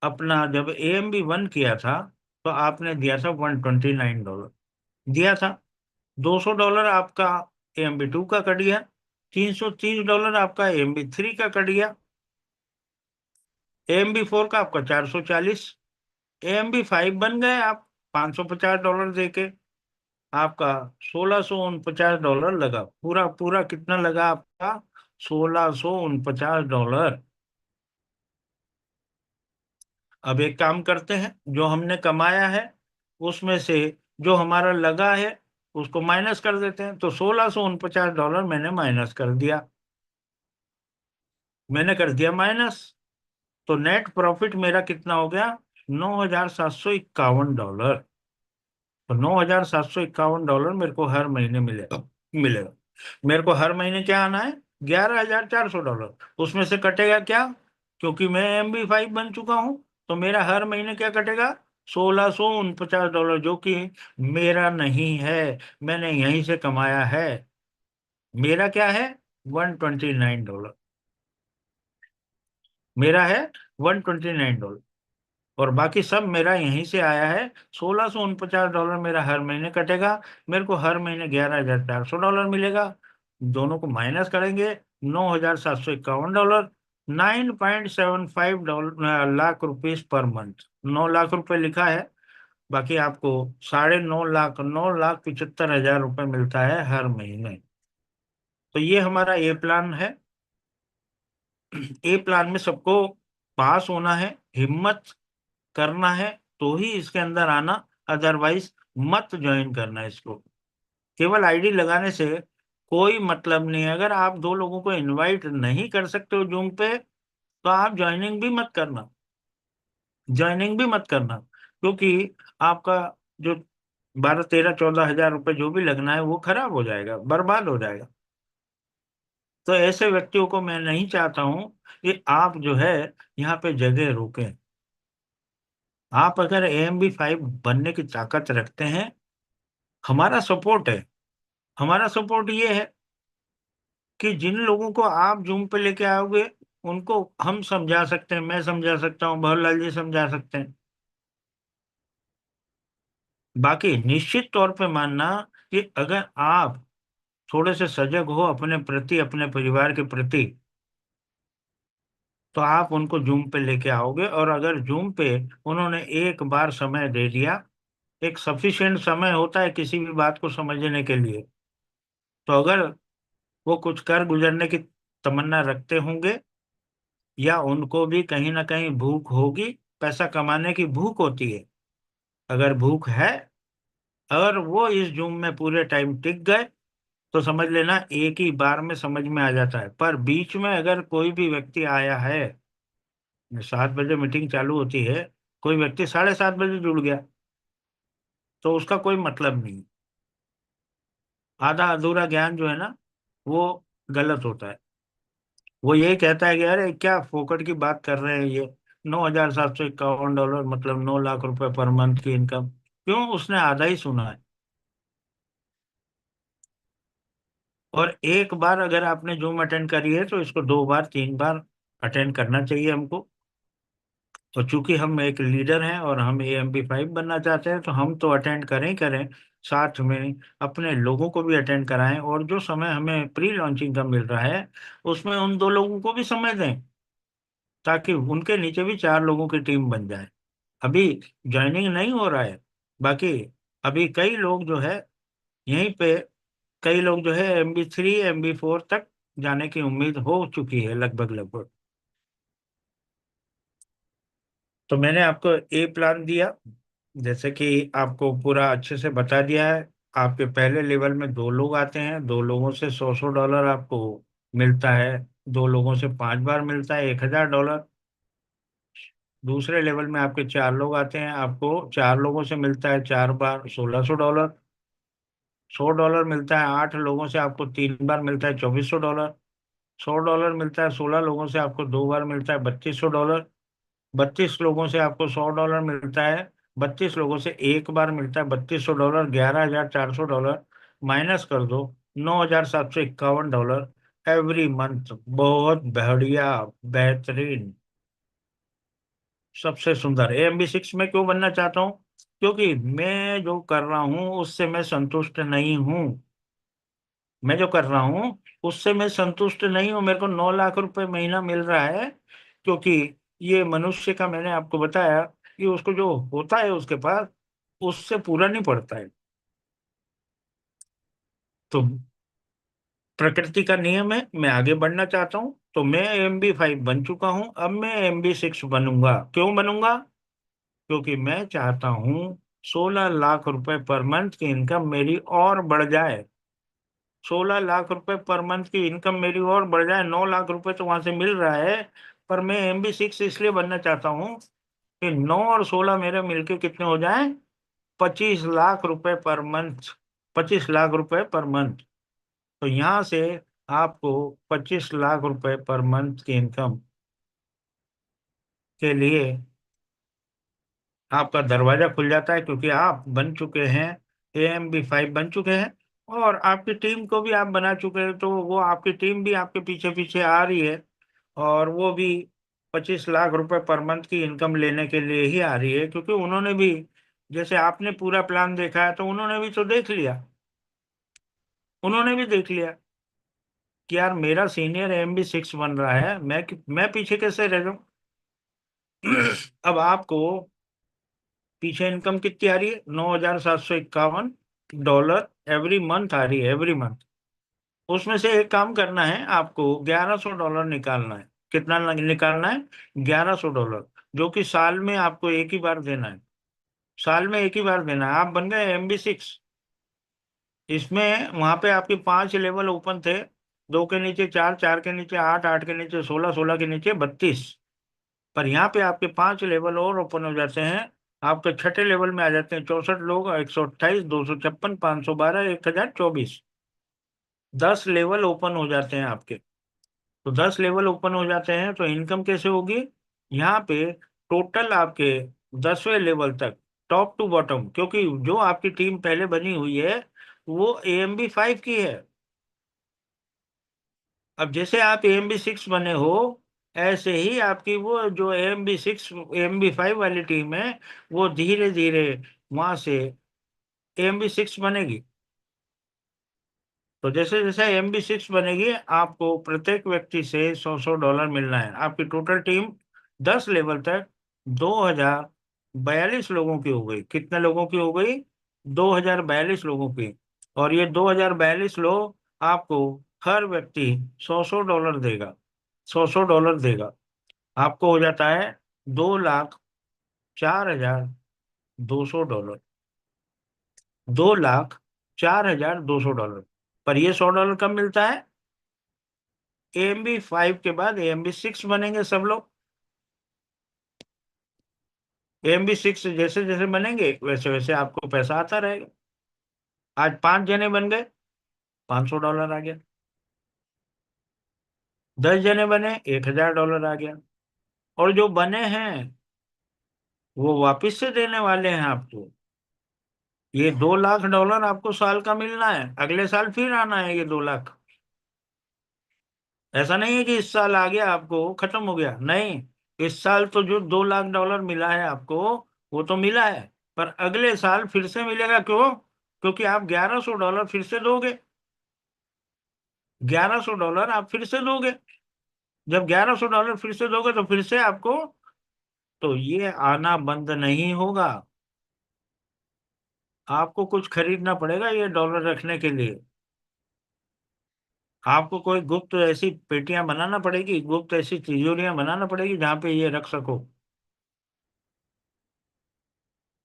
अपना जब AMB1 किया था तो आपने दिया था $129 दिया था। $200 आपका AMB2 का कट गया, $330 आपका AMB3 का कट गया, AMB4 का आपका 440, AMB5 बन गए आप $550 दे के। आपका $1,649 लगा, पूरा पूरा कितना लगा आपका? $1,649। अब एक काम करते हैं, जो हमने कमाया है उसमें से जो हमारा लगा है उसको माइनस कर देते हैं। तो $1,649 मैंने माइनस कर दिया, मैंने कर दिया माइनस। तो नेट प्रॉफिट मेरा कितना हो गया? $9,751। तो $9,751 मेरे को हर महीने मिलेगा, मिलेगा। मेरे को हर महीने क्या आना है? $11,400। उसमें से कटेगा क्या? क्योंकि मैं MB5 बन चुका हूं, तो मेरा हर महीने क्या कटेगा? $1,649, जो कि मेरा नहीं है, मैंने यहीं से कमाया है। मेरा क्या है? $129। मेरा है $129, और बाकी सब मेरा यहीं से आया है। $1,649 मेरा हर महीने कटेगा। मेरे को हर महीने $11,400 मिलेगा। दोनों को माइनस करेंगे, $9,751। 9.75 lakh rupees per month, 9 lakh रुपए लिखा है। बाकी आपको 9.5 लाख, 9,75,000 रुपए मिलता है हर महीने। तो ये हमारा ए प्लान है। ए प्लान में सबको पास होना है, हिम्मत करना है, तो ही इसके अंदर आना, अदरवाइज मत ज्वाइन करना इसको। केवल आईडी लगाने से कोई मतलब नहीं है। अगर आप 2 लोगों को इनवाइट नहीं कर सकते हो जूम पे, तो आप ज्वाइनिंग भी मत करना, ज्वाइनिंग भी मत करना, क्योंकि आपका जो 12, 13, 14 हज़ार रुपए जो भी लगना है वो खराब हो जाएगा, बर्बाद हो जाएगा। तो ऐसे व्यक्तियों को मैं नहीं चाहता हूं कि आप जो है यहाँ पे जगह रोकें। आप अगर AMB5 बनने की ताकत रखते हैं, हमारा सपोर्ट है। हमारा सपोर्ट ये है कि जिन लोगों को आप जूम पे लेके आओगे उनको हम समझा सकते हैं, मैं समझा सकता हूँ, भवरलाल जी समझा सकते हैं। बाकी निश्चित तौर पे मानना कि अगर आप थोड़े से सजग हो अपने प्रति, अपने परिवार के प्रति, तो आप उनको जूम पे लेके आओगे। और अगर जूम पे उन्होंने एक बार समय दे दिया, एक सफिशिएंट समय होता है किसी भी बात को समझने के लिए। तो अगर वो कुछ कर गुजरने की तमन्ना रखते होंगे, या उनको भी कहीं ना कहीं भूख होगी, पैसा कमाने की भूख होती है, अगर भूख है, अगर वो इस जूम में पूरे टाइम टिक गए, तो समझ लेना एक ही बार में समझ में आ जाता है। पर बीच में अगर कोई भी व्यक्ति आया है, 7 बजे मीटिंग चालू होती है, कोई व्यक्ति 7:30 बजे जुड़ गया, तो उसका कोई मतलब नहीं। आधा अधूरा ज्ञान जो है ना, वो गलत होता है। वो यही कहता है कि अरे क्या फोकट की बात कर रहे हैं ये, $9,751, मतलब 9 लाख रुपए पर मंथ की इनकम। क्यों? उसने आधा ही सुना है। और एक बार अगर आपने जूम अटेंड करी है तो इसको 2 बार 3 बार अटेंड करना चाहिए हमको। और चूंकि हम एक लीडर हैं और हम AMP5 बनना चाहते हैं, तो हम तो अटेंड करें ही करें, साथ में अपने लोगों को भी अटेंड कराएं, और जो समय हमें प्री लॉन्चिंग का मिल रहा है उसमें उन 2 लोगों को भी समय दें, ताकि उनके नीचे भी 4 लोगों की टीम बन जाए। अभी ज्वाइनिंग नहीं हो रहा है, बाकी अभी कई लोग जो है यहीं पे, कई लोग जो है MB3 MB4 तक जाने की उम्मीद हो चुकी है लगभग लगभग। तो मैंने आपको प्लान दिया, जैसे कि आपको पूरा अच्छे से बता दिया है। आपके पहले लेवल में 2 लोग आते हैं, 2 लोगों से 100-100 डॉलर आपको मिलता है, 2 लोगों से 5 बार मिलता है 1000 डॉलर। दूसरे लेवल में आपके 4 लोग आते हैं, आपको 4 लोगों से मिलता है 4 बार 1600 डॉलर। 100 डॉलर मिलता है 8 लोगों से, आपको 3 बार मिलता है 2400 डॉलर। 100 डॉलर मिलता है 16 लोगों से, आपको 2 बार मिलता है 3200 डॉलर। 32 लोगों से आपको 100 डॉलर मिलता है, 32 लोगों से एक बार मिलता है 3200 डॉलर, 11400 डॉलर। माइनस कर दो 9751 डॉलर एवरी मंथ। बहुत बढ़िया, बेहतरीन, सबसे सुंदर। AMB6 में क्यों बनना चाहता हूँ? क्योंकि मैं जो कर रहा हूँ उससे मैं संतुष्ट नहीं हूँ। मैं जो कर रहा हूँ उससे मैं संतुष्ट नहीं हूँ। मेरे को 9 लाख रुपए महीना मिल रहा है, क्योंकि ये मनुष्य का, मैंने आपको बताया कि उसको जो होता है उसके पास, उससे पूरा नहीं पड़ता है। तो प्रकृति का नियम है, मैं आगे बढ़ना चाहता हूँ, तो मैं MB5 बन चुका हूँ, अब मैं MB6 बनूंगा। क्यों बनूंगा? क्योंकि मैं चाहता हूँ 16 लाख रुपए पर मंथ की इनकम मेरी और बढ़ जाए। 16 लाख रुपए पर मंथ की इनकम मेरी और बढ़ जाए। 9 लाख रुपए तो वहां से मिल रहा है, पर मैं MB6 इसलिए बनना चाहता हूँ कि 9 और 16 मेरे मिलके कितने हो जाए, 25 लाख रुपए पर मंथ। 25 लाख रुपए पर मंथ। तो यहाँ से आपको 25 लाख रुपए पर मंथ की इनकम के लिए आपका दरवाजा खुल जाता है, क्योंकि आप बन चुके हैं, AMB5 बन चुके हैं, और आपकी टीम को भी आप बना चुके हैं। तो वो आपकी टीम भी आपके पीछे पीछे आ रही है, और वो भी 25 लाख रुपए पर मंथ की इनकम लेने के लिए ही आ रही है, क्योंकि उन्होंने भी, जैसे आपने पूरा प्लान देखा है, तो उन्होंने भी तो देख लिया। उन्होंने भी देख लिया कि यार मेरा सीनियर AMB6 बन रहा है, मैं पीछे कैसे रह जाऊं। अब आपको पीछे इनकम कितनी आ रही है, 9751 डॉलर एवरी मंथ आ रही है, एवरी मंथ। उसमें से एक काम करना है, आपको 1100 डॉलर निकालना है। कितना निकालना है? 1100 डॉलर, जो कि साल में आपको एक ही बार देना है। साल में एक ही बार देना है। आप बन गए MB6। इसमें वहां पे आपके 5 लेवल ओपन थे, 2 के नीचे 4, 4 के नीचे 8, 8 के नीचे 16, 16 के नीचे 32। पर यहाँ पे आपके 5 लेवल और ओपन हो जाते हैं। आपके छठे लेवल में आ जाते हैं 64 लोग, 128, 256, 512, 1024। 10 लेवल ओपन हो जाते हैं आपके। तो 10 लेवल ओपन हो जाते हैं, तो इनकम कैसे होगी? यहाँ पे टोटल आपके 10वें लेवल तक, टॉप टू बॉटम, क्योंकि जो आपकी टीम पहले बनी हुई है वो AMB5 की है। अब जैसे आप AMB6 बने हो, ऐसे ही आपकी वो जो AMB5 वाली टीम है, वो धीरे धीरे वहां से AMB6 बनेगी। तो जैसे जैसे MB6 बनेगी, आपको प्रत्येक व्यक्ति से 100-100 डॉलर मिलना है। आपकी टोटल टीम 10 लेवल तक 2042 लोगों की हो गई। कितने लोगों की हो गई? 2042 लोगों की। और ये 2042 लोग आपको हर व्यक्ति 100-100 डॉलर देगा। 100-100 डॉलर देगा। आपको हो जाता है 2,04,200 डॉलर। 2,04,200 डॉलर। पर ये 100 डॉलर कब मिलता है? AMB5 के बाद AMB6 बनेंगे सब लोग। AMB6 जैसे जैसे बनेंगे वैसे वैसे आपको पैसा आता रहेगा। आज 5 जने बन गए, 500 डॉलर आ गया। 10 जने बने, 1000 डॉलर आ गया। और जो बने हैं वो वापिस से देने वाले हैं आपको। ये 2 लाख डॉलर आपको साल का मिलना है, अगले साल फिर आना है ये 2 लाख। ऐसा नहीं है कि इस साल आ गया आपको खत्म हो गया, नहीं। इस साल तो जो $2 लाख मिला है आपको, वो तो मिला है। पर अगले साल फिर से मिलेगा, क्यों? क्योंकि आप $1100 फिर से दोगे। $1100 आप फिर से दोगे। जब $1100 फिर से दोगे तो फिर से आपको, तो ये आना बंद नहीं होगा। आपको कुछ खरीदना पड़ेगा ये डॉलर रखने के लिए। आपको कोई गुप्त ऐसी पेटियां बनाना पड़ेगी, गुप्त ऐसी तिजोरियां बनाना पड़ेगी जहां पे ये रख सको।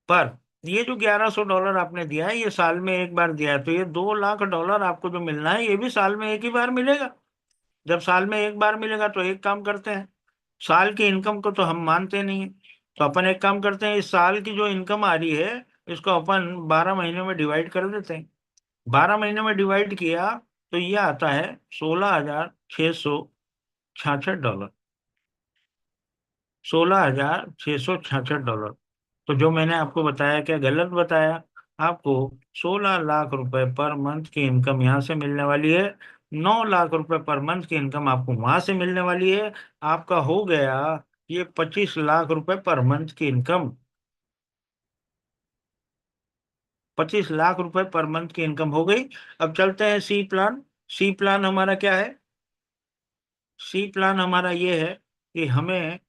पर ये जो $1100 आपने दिया है, ये साल में एक बार दिया है, तो ये $2 लाख आपको जो मिलना है, ये भी साल में एक ही बार मिलेगा। जब साल में एक बार मिलेगा तो एक काम करते हैं, साल की इनकम को तो हम मानते नहीं है। तो अपन एक काम करते हैं, इस साल की जो इनकम आ रही है, इसको अपन 12 महीनों में डिवाइड कर देते हैं। 12 महीनों में डिवाइड किया तो ये आता है $16,666। $16,666। तो जो मैंने आपको बताया, क्या गलत बताया? आपको 16 लाख पर मंथ की इनकम यहाँ से मिलने वाली है। 9 लाख पर मंथ की इनकम आपको वहां से मिलने वाली है। आपका हो गया ये 25 लाख पर मंथ की इनकम। 25 लाख पर मंथ की इनकम हो गई। अब चलते हैं सी प्लान। सी प्लान हमारा क्या है? सी प्लान हमारा ये है कि हमें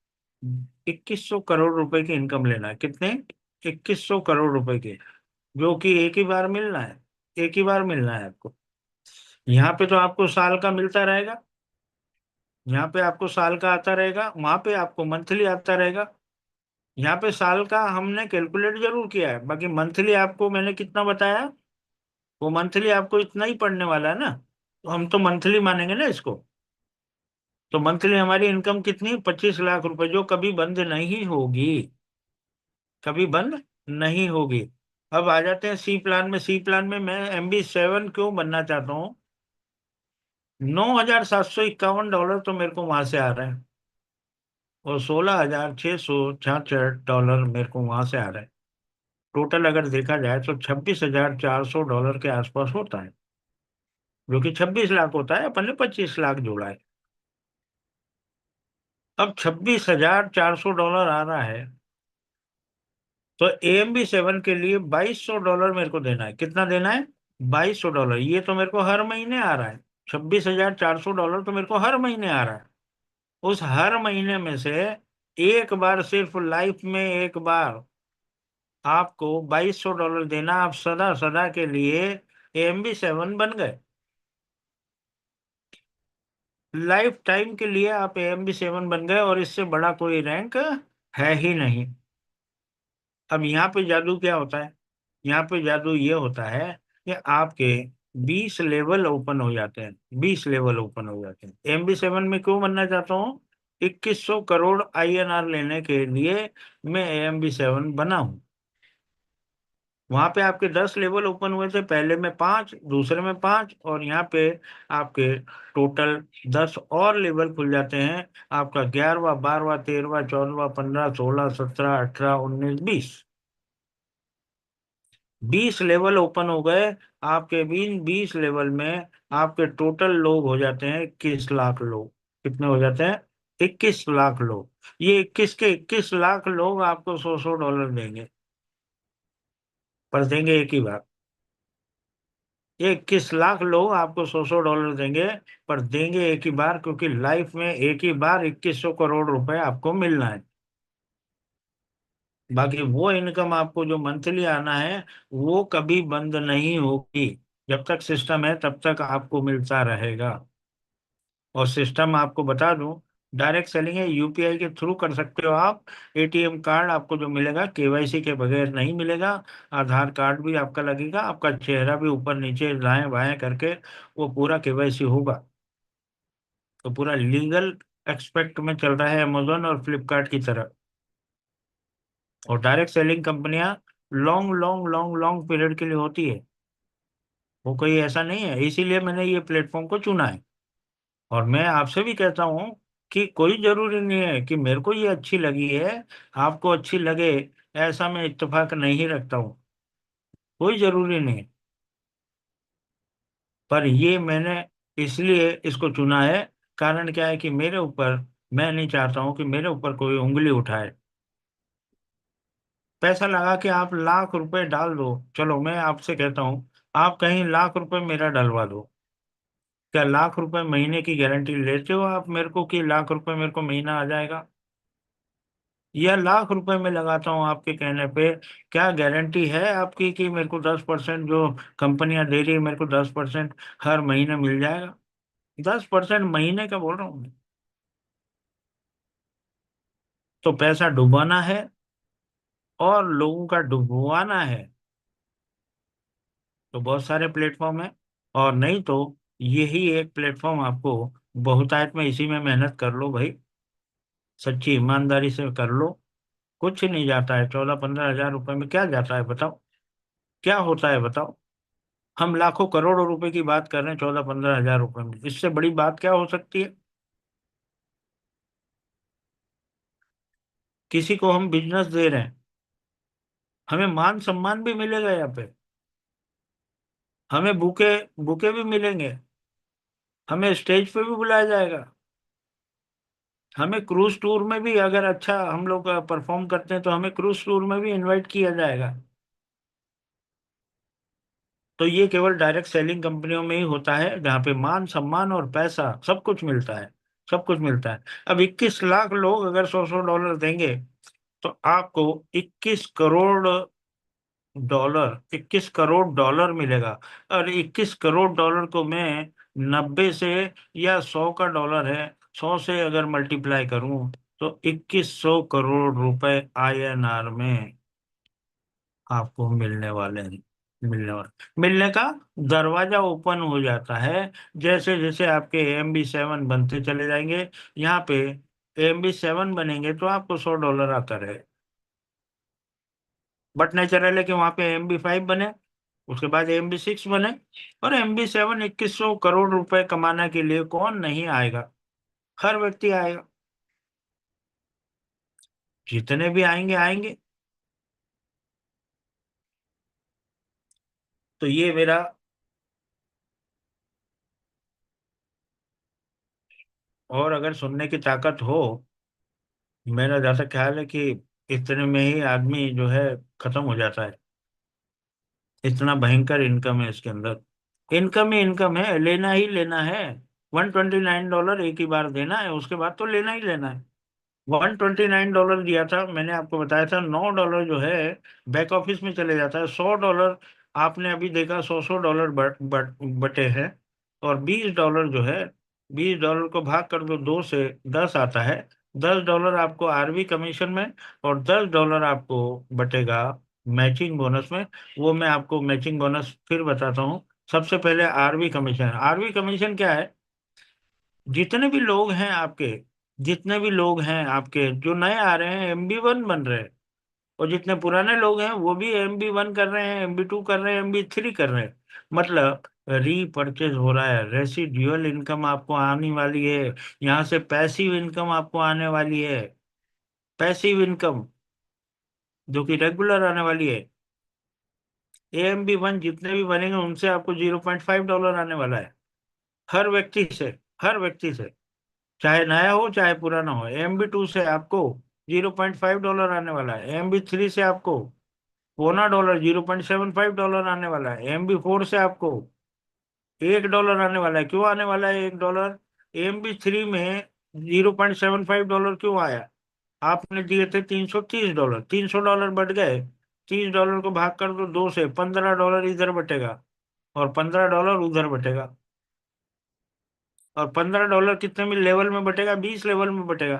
2100 करोड़ रुपए की इनकम लेना है। कितने? 2100 करोड़ रुपए की, जो कि एक ही बार मिलना है। एक ही बार मिलना है आपको। यहाँ पे तो आपको साल का मिलता रहेगा। यहाँ पे आपको साल का आता रहेगा, वहां पे आपको मंथली आता रहेगा। यहाँ पे साल का हमने कैलकुलेट जरूर किया है, बाकी मंथली आपको मैंने कितना बताया, वो मंथली आपको इतना ही पड़ने वाला है ना। तो हम तो मंथली मानेंगे ना इसको। तो मंथली हमारी इनकम कितनी? 25 लाख रुपए, जो कभी बंद नहीं होगी। कभी बंद नहीं होगी। अब आ जाते हैं सी प्लान में। सी प्लान में मैं MB7 क्यों बनना चाहता हूँ? $9,751 तो मेरे को वहां से आ रहा है, और $16,666 मेरे को वहां से आ रहा है। टोटल अगर देखा जाए तो $26,400 के आसपास होता है, जो कि 26 लाख होता है। अपन ने 25 लाख जोड़ा है। अब $26,400 आ रहा है, तो AMB7 के लिए $2,200 मेरे को देना है। कितना देना है? $2,200। ये तो मेरे को हर महीने आ रहा है। $26,400 तो मेरे को हर महीने आ रहा है। उस हर महीने में से एक बार, सिर्फ लाइफ में एक बार आपको $2,200 देना। आप सदा सदा के लिए AMB7 बन गए। लाइफ टाइम के लिए आप AMB7 बन गए, और इससे बड़ा कोई रैंक है ही नहीं। अब यहाँ पे जादू क्या होता है? यहाँ पे जादू ये होता है कि आपके 20 लेवल ओपन हो जाते हैं। 20 लेवल ओपन हो जाते हैं। MB7 में क्यों बनना चाहता हूँ? 2100 करोड़ INR लेने के लिए मैं AMB7 बना हूँ। वहां पे आपके 10 लेवल ओपन हुए थे, पहले में 5, दूसरे में 5, और यहाँ पे आपके टोटल 10 और लेवल खुल जाते हैं। आपका 11वां, 12वां, 13वां, 14वां, 15, 16, 17, 18, 19, 20। 20 लेवल ओपन हो गए। आपके 20 लेवल में आपके टोटल लोग हो जाते हैं 21 लाख लोग। कितने हो जाते हैं? 21 लाख लोग। ये 21 के 21 लाख लोग आपको 100-100 डॉलर देंगे। पर देंगे एक ही बार। ये 21 लाख लोग आपको 100-100 डॉलर देंगे। पर देंगे एक ही बार, क्योंकि लाइफ में एक ही बार 2100 करोड़ रुपए आपको मिलना है। बाकी वो इनकम आपको जो मंथली आना है, वो कभी बंद नहीं होगी। जब तक सिस्टम है तब तक आपको मिलता रहेगा। और सिस्टम आपको बता दूं, डायरेक्ट सेलिंग है, UPI के थ्रू कर सकते हो आप। ATM कार्ड आपको जो मिलेगा, KYC के बगैर नहीं मिलेगा। आधार कार्ड भी आपका लगेगा, आपका चेहरा भी ऊपर नीचे दाएं बाएं करके वो पूरा KYC होगा। तो पूरा लीगल एक्सपेक्ट में चल रहा है अमेजोन और फ्लिपकार्ट की तरह। और डायरेक्ट सेलिंग कंपनियां long long long long period के लिए होती है। वो कोई ऐसा नहीं है, इसीलिए मैंने ये प्लेटफॉर्म को चुना है। और मैं आपसे भी कहता हूँ कि कोई जरूरी नहीं है कि मेरे को ये अच्छी लगी है, आपको अच्छी लगे, ऐसा मैं इत्तेफाक नहीं रखता हूँ। कोई जरूरी नहीं। पर ये मैंने इसलिए इसको चुना है कारण क्या है कि मेरे ऊपर, मैं नहीं चाहता हूं कि मेरे ऊपर कोई उंगली उठाए। पैसा लगा के आप लाख रुपए डाल दो, चलो मैं आपसे कहता हूं, आप कहीं लाख रुपए मेरा डलवा दो। क्या लाख रुपए महीने की गारंटी लेते हो आप मेरे को कि लाख रुपए मेरे को महीना आ जाएगा? या लाख रुपए में लगाता हूँ आपके कहने पे, क्या गारंटी है आपकी कि मेरे को 10% जो कंपनियां दे रही है मेरे को 10% हर महीने मिल जाएगा? 10% महीने का बोल रहा हूँ मैं। तो पैसा डुबाना है और लोगों का डुबवाना है, तो बहुत सारे प्लेटफॉर्म है। और नहीं तो यही एक प्लेटफॉर्म आपको बहुतायत में, इसी में मेहनत कर लो भाई, सच्ची ईमानदारी से कर लो। कुछ नहीं जाता है, 14-15 हजार रुपए में क्या जाता है बताओ? क्या होता है बताओ? हम लाखों करोड़ों रुपए की बात कर रहे हैं 14-15 हजार रुपए में, इससे बड़ी बात क्या हो सकती है? किसी को हम बिजनेस दे रहे हैं, हमें मान सम्मान भी मिलेगा यहाँ पे, हमें बुके बुके भी मिलेंगे, हमें स्टेज पे भी बुलाया जाएगा, हमें क्रूज टूर में भी, अगर अच्छा हम लोग परफॉर्म करते हैं तो हमें क्रूज टूर में भी इनवाइट किया जाएगा। तो ये केवल डायरेक्ट सेलिंग कंपनियों में ही होता है जहाँ पे मान सम्मान और पैसा सब कुछ मिलता है, सब कुछ मिलता है। अब 21 लाख लोग अगर 100-100 डॉलर देंगे तो आपको 21 करोड़ डॉलर मिलेगा। और 21 करोड़ डॉलर को मैं 90 से, या 100 का डॉलर है, 100 से अगर मल्टीप्लाई करूं तो 2100 करोड़ रुपए INR में आपको मिलने वाले हैं। मिलने का दरवाजा ओपन हो जाता है। जैसे जैसे आपके AMB 7 बनते चले जाएंगे, यहाँ पे AMB 7 बनेंगे तो आपको 100 डॉलर आता रहे। बट नेचुरल है कि वहां पे AMB 5 बने, उसके बाद AMB 6 बने, और MB 7 2100 करोड़ रुपए कमाने के लिए कौन नहीं आएगा? हर व्यक्ति आएगा, जितने भी आएंगे आएंगे। तो ये मेरा, और अगर सुनने की ताकत हो, मेरा जैसा ख्याल है कि इतने में ही आदमी जो है खत्म हो जाता है। इतना भयंकर इनकम है इसके अंदर। इनकम ही इनकम है, लेना ही लेना है। $129 एक ही बार देना है, उसके बाद तो लेना ही लेना है। $129 दिया था, मैंने आपको बताया था, $9 जो है बैक ऑफिस में चले जाता है। $100 आपने अभी देखा, 100-100 डॉलर बटे हैं। और $20 जो है, $20 को भाग कर दो 2 से, 10 आता है। $10 आपको RV कमीशन में, और $10 आपको बटेगा मैचिंग बोनस में। वो मैं आपको मैचिंग बोनस फिर बताता हूँ। सबसे पहले RV कमीशन। RV कमीशन क्या है? जितने भी लोग हैं आपके, जितने भी लोग हैं आपके जो नए आ रहे हैं, MB 1 बन रहे हैं, और जितने पुराने लोग हैं वो भी MB 1 कर रहे हैं, MB 2 कर रहे हैं, MB 3 कर रहे हैं। मतलब रीपर्चेज हो रहा है, रेसिड्यूअल इनकम आपको आने वाली है। यहाँ से पैसिव इनकम आपको आने वाली है, पैसिव इनकम जो कि रेगुलर आने वाली है। AMB 1 जितने भी बनेंगे उनसे आपको $0.5 आने वाला है, हर व्यक्ति से, हर व्यक्ति से, चाहे नया हो चाहे पुराना हो। MB 2 से आपको $0.5 आने वाला है, MB 3 से आपको $0.25 $0.75 आने वाला है, MB 4 से आपको $1 आने वाला है। क्यों आने वाला है $1? MB 3 में $0.75 क्यों आया? आपने दिए थे $330, $300 बढ़ गए। $30 को भाग कर दो 2 से, $15 इधर बटेगा और $15 उधर बटेगा। और $15 कितने में लेवल में बटेगा? 20 लेवल में बटेगा।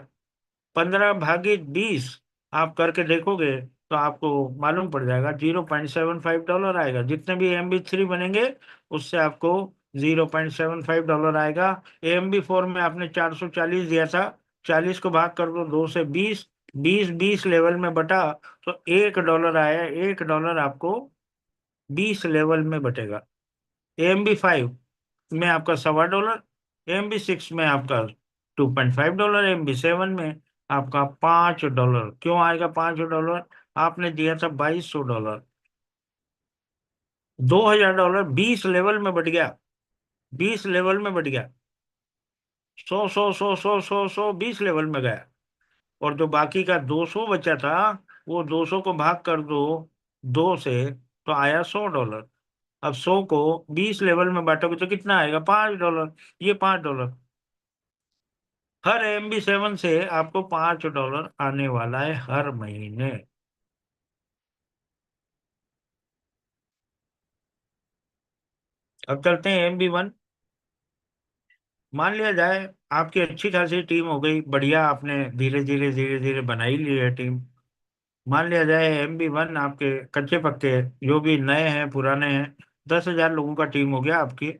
15 भागे 20 आप करके देखोगे तो आपको मालूम पड़ जाएगा, $0.75 आएगा। जितने भी MB 3 बनेंगे उससे आपको $0.75 आएगा। AMB 4 में आपने 440 दिया था, 40 को भाग कर दो 2 से, 20, 20 लेवल में बटा तो $1 आया। $1 आपको 20 लेवल में बटेगा। AMB 5 में आपका $1.25, MB 6 में आपका $2.5, MB 7 में आपका $5। क्यों आएगा $5? आपने दिया था $2200, $2000 20 लेवल में बढ़ गया, 20 लेवल में बढ़ गया। सौ 20 लेवल में गया। और जो बाकी का 200 बचा था, वो 200 को भाग कर दो 2 से, तो आया $100। अब 100 को 20 लेवल में बांटोगे तो कितना आएगा? $5। ये $5, हर MB7 से आपको $5 आने वाला है हर महीने। अब चलते हैं MB1। मान लिया जाए आपकी अच्छी खासी टीम हो गई, बढ़िया, आपने धीरे धीरे बना ही ली है टीम। मान लिया जाए MB1 आपके कच्चे पक्के, जो भी नए हैं पुराने हैं, 10,000 लोगों का टीम हो गया आपकी,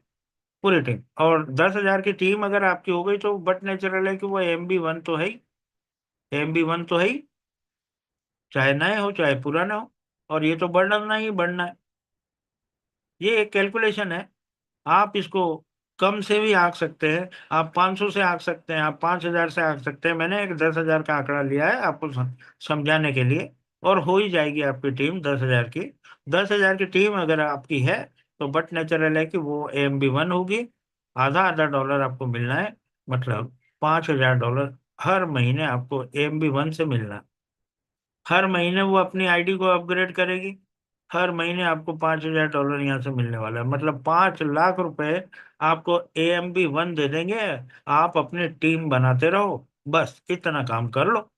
पूरी टीम। और 10,000 की टीम अगर आपकी हो गई तो बट नेचुरल है कि वो MB1 तो है ही, MB1 तो है ही, चाहे नए हो चाहे पुराने हो। और ये तो बढ़ना ही बढ़ना है। ये एक कैलकुलेशन है। आप इसको कम से भी आंक सकते हैं, आप 500 से आंक सकते हैं, आप 5,000 से आंक सकते हैं। मैंने एक 10,000 का आंकड़ा लिया है आपको समझाने के लिए। और हो ही जाएगी आपकी टीम 10,000 की। 10,000 की टीम अगर आपकी है तो बट नेचुरल है कि वो MB1 होगी। आधा आधा डॉलर आपको मिलना है, मतलब $5,000 हर महीने आपको MB1 से मिलना है। हर महीने वो अपनी आईडी को अपग्रेड करेगी। हर महीने आपको $5,000 यहाँ से मिलने वाला है, मतलब 5 लाख रुपए आपको AMB1 दे देंगे। आप अपनी टीम बनाते रहो, बस इतना काम कर लो।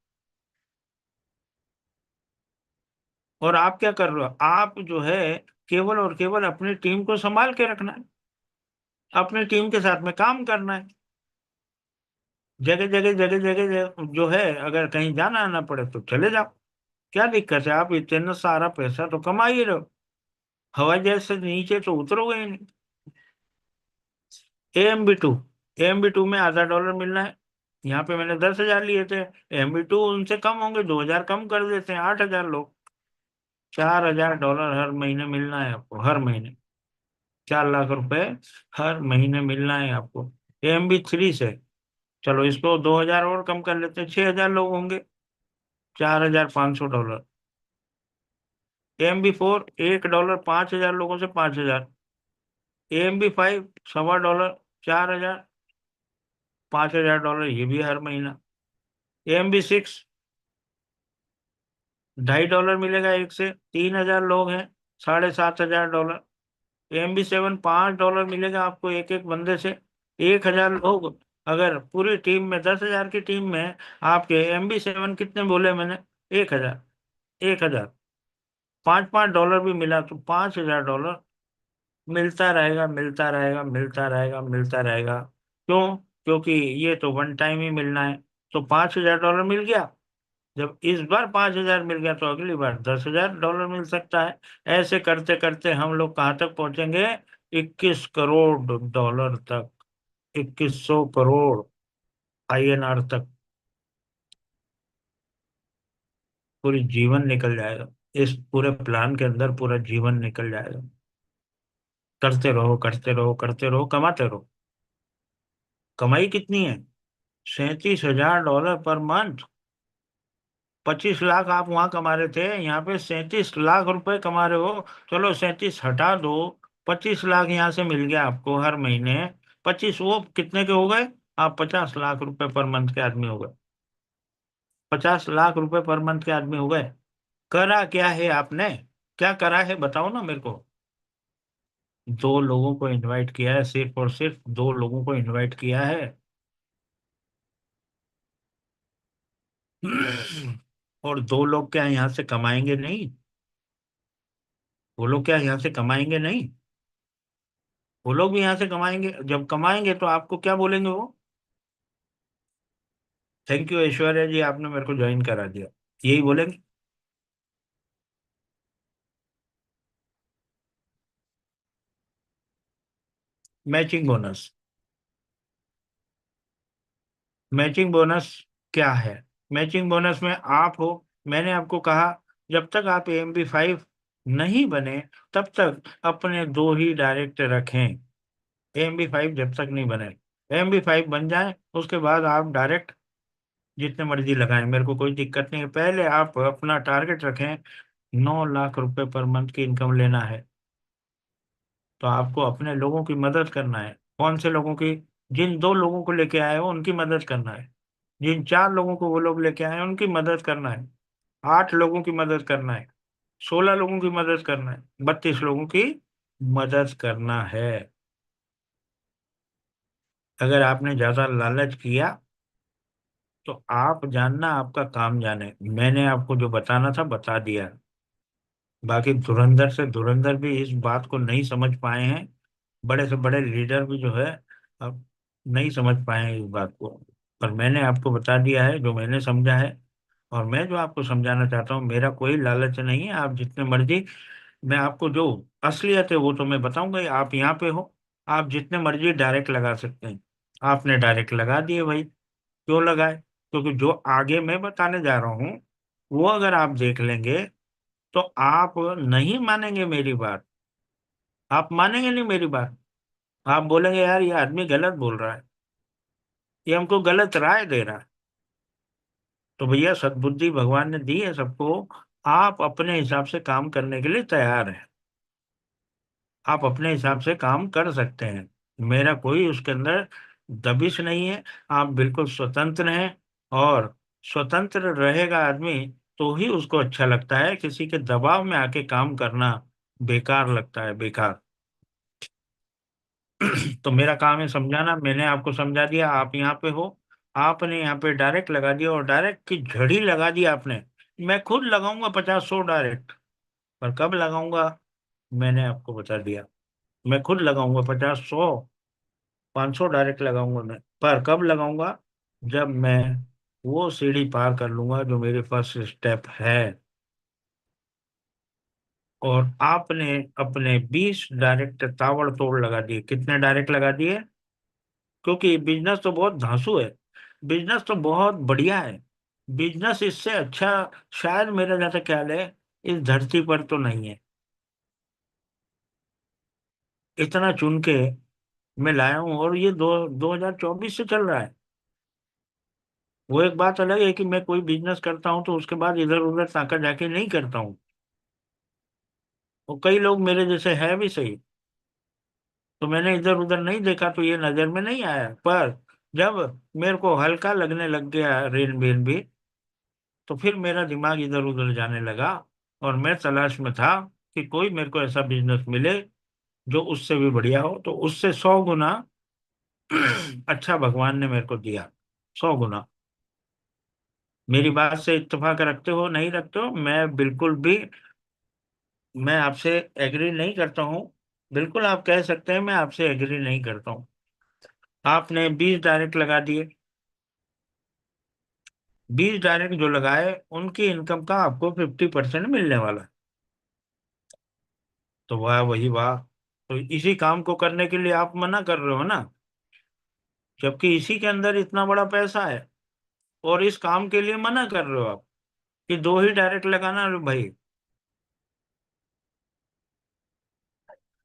और आप क्या कर रहे हो? आप जो है केवल और केवल अपनी टीम को संभाल के रखना है, अपनी टीम के साथ में काम करना है। जगह जो है, अगर कहीं जाना आना पड़े तो चले जाओ। क्या दिक्कत है? आप इतना सारा पैसा तो कमा ही रहे हो, हवाई जहाज से नीचे तो उतरोगे ही नहीं। AMB2, AMB2 में आधा डॉलर मिलना है। यहाँ पे मैंने 10,000 लिए थे, MB2 उनसे कम होंगे, 2,000 कम कर देते हैं, 8,000 लोग। $4,000 हर महीने मिलना है आपको, हर महीने 4 लाख रुपए हर महीने मिलना है आपको AMB3 से। चलो इसको 2,000 और कम कर लेते हैं, 6,000 लोग होंगे, $4,500। AMB4 $1, 5,000 लोगों से 5,000। AMB5 $1.25, 4,000, $5,000 ये भी हर महीना। AMB6 $2.5 मिलेगा एक से, 3,000 लोग हैं, $7,500। AMB7 $5 मिलेगा आपको एक एक बंदे से, 1,000 लोग। अगर पूरी टीम में 10,000 की टीम में आपके MB7 कितने बोले मैंने? 1,000, 1,000, $5 भी मिला तो $5,000 मिलता रहेगा, मिलता रहेगा, मिलता रहेगा, मिलता रहेगा। क्यों? क्योंकि ये तो वन टाइम ही मिलना है। तो $5,000 मिल गया। जब इस बार 5,000 मिल गया तो अगली बार $10,000 मिल सकता है। ऐसे करते करते हम लोग कहाँ तक पहुंचेंगे? 21 करोड़ डॉलर तक, 2,100 करोड़ INR तक पूरी जीवन निकल जाएगा। इस पूरे प्लान के अंदर पूरा जीवन निकल जाएगा। करते रहो, करते रहो, करते रहो, कमाते रहो। कमाई कितनी है? $37,000 पर मंथ। 25 लाख आप वहां कमा रहे थे, यहाँ पे 37 लाख रुपए कमा रहे हो। चलो 37 हटा दो, 25 लाख यहाँ से मिल गया आपको हर महीने। 25 वो कितने के हो गए? आप 50 लाख रुपए पर मंथ के आदमी हो गए। 50 लाख रुपए पर मंथ के आदमी हो गए। करा क्या है आपने? क्या करा है बताओ ना मेरे को। 2 लोगों को इनवाइट किया है, सिर्फ और सिर्फ 2 लोगों को इनवाइट किया है। और 2 लोग क्या यहाँ से कमाएंगे नहीं? वो लोग क्या यहाँ से कमाएंगे नहीं? वो लोग भी यहाँ से कमाएंगे। जब कमाएंगे तो आपको क्या बोलेंगे वो? थैंक यू ऐश्वर्या जी, आपने मेरे को ज्वाइन करा दिया, यही बोलेंगे। Matching bonus. मैचिंग बोनस क्या है? मैचिंग बोनस में आप हो, मैंने आपको कहा, जब तक आप AMB5 नहीं बने तब तक अपने 2 ही डायरेक्ट रखें। AMB5 जब तक नहीं बने, AMB5 बन जाए उसके बाद आप डायरेक्ट जितने मर्जी लगाएं, मेरे को कोई दिक्कत नहीं है। पहले आप अपना टारगेट रखें, 9 लाख रुपए पर मंथ की इनकम लेना है। तो आपको अपने लोगों की मदद करना है। कौन से लोगों की? जिन 2 लोगों को लेके आए हो उनकी मदद करना है, जिन 4 लोगों को वो लोग लेके आए हैं उनकी मदद करना है, 8 लोगों की मदद करना है, 16 लोगों की मदद करना है, 32 लोगों की मदद करना है। अगर आपने ज्यादा लालच किया तो आप जानना, आपका काम जाने, मैंने आपको जो बताना था बता दिया। बाकी धुरंधर से धुरंधर भी इस बात को नहीं समझ पाए हैं, बड़े से बड़े लीडर भी जो है अब नहीं समझ पाए हैं इस बात को। पर मैंने आपको बता दिया है जो मैंने समझा है, और मैं जो आपको समझाना चाहता हूँ, मेरा कोई लालच नहीं है। आप जितने मर्जी, मैं आपको जो असलियत है वो तो मैं बताऊंगा ही। आप यहाँ पे हो, आप जितने मर्जी डायरेक्ट लगा सकते हैं। आपने डायरेक्ट लगा दिए भाई, क्यों लगाए? क्योंकि जो आगे मैं बताने जा रहा हूँ वो अगर आप देख लेंगे तो आप नहीं मानेंगे मेरी बात। आप मानेंगे नहीं मेरी बात। आप बोलेंगे यार ये आदमी गलत बोल रहा है, ये हमको गलत राय दे रहा है। तो भैया सद्बुद्धि भगवान ने दी है सबको, आप अपने हिसाब से काम करने के लिए तैयार हैं, आप अपने हिसाब से काम कर सकते हैं। मेरा कोई उसके अंदर दबिश नहीं है। आप बिल्कुल स्वतंत्र हैं, और स्वतंत्र रहेगा आदमी तो ही उसको अच्छा लगता है। किसी के दबाव में आके काम करना बेकार लगता है, बेकार। तो मेरा काम है समझाना, मैंने आपको समझा दिया। आप यहाँ पे हो, आपने यहाँ पे डायरेक्ट लगा दिया, और डायरेक्ट की झड़ी लगा दी आपने। मैं खुद लगाऊंगा 50-100 डायरेक्ट, पर कब लगाऊंगा मैंने आपको बता दिया। मैं खुद लगाऊंगा 50-100, 500 डायरेक्ट लगाऊंगा मैं, पर कब लगाऊंगा? जब मैं वो सीढ़ी पार कर लूंगा जो मेरे फर्स्ट स्टेप है। और आपने अपने 20 डायरेक्ट ताबड़तोड़ लगा दिए। कितने डायरेक्ट लगा दिए? क्योंकि बिजनेस तो बहुत धांसू है, बिजनेस तो बहुत बढ़िया है, बिजनेस इससे अच्छा शायद मेरा जैसा ख्याल है इस धरती पर तो नहीं है। इतना चुन के मैं लाया हूँ, और ये 2024 से चल रहा है। वो एक बात अलग है कि मैं कोई बिजनेस करता हूँ तो उसके बाद इधर उधर ताका जाके नहीं करता हूँ। और कई लोग मेरे जैसे है भी सही, तो मैंने इधर उधर नहीं देखा तो ये नजर में नहीं आया। पर जब मेरे को हल्का लगने लग गया रेन बेन भी, तो फिर मेरा दिमाग इधर उधर जाने लगा, और मैं तलाश में था कि कोई मेरे को ऐसा बिजनेस मिले जो उससे भी बढ़िया हो, तो उससे 100 गुना अच्छा भगवान ने मेरे को दिया, 100 गुना। मेरी बात से इत्तेफाक रखते हो नहीं रखते हो, मैं बिल्कुल भी, मैं आपसे एग्री नहीं करता हूँ। बिल्कुल आप कह सकते हैं मैं आपसे एग्री नहीं करता हूँ। आपने 20 डायरेक्ट लगा दिए, 20 डायरेक्ट जो लगाए उनकी इनकम का आपको 50% मिलने वाला है। तो वाह वही वाह। तो इसी काम को करने के लिए आप मना कर रहे हो ना, जबकि इसी के अंदर इतना बड़ा पैसा है, और इस काम के लिए मना कर रहे हो आप कि 2 ही डायरेक्ट लगाना। अरे भाई,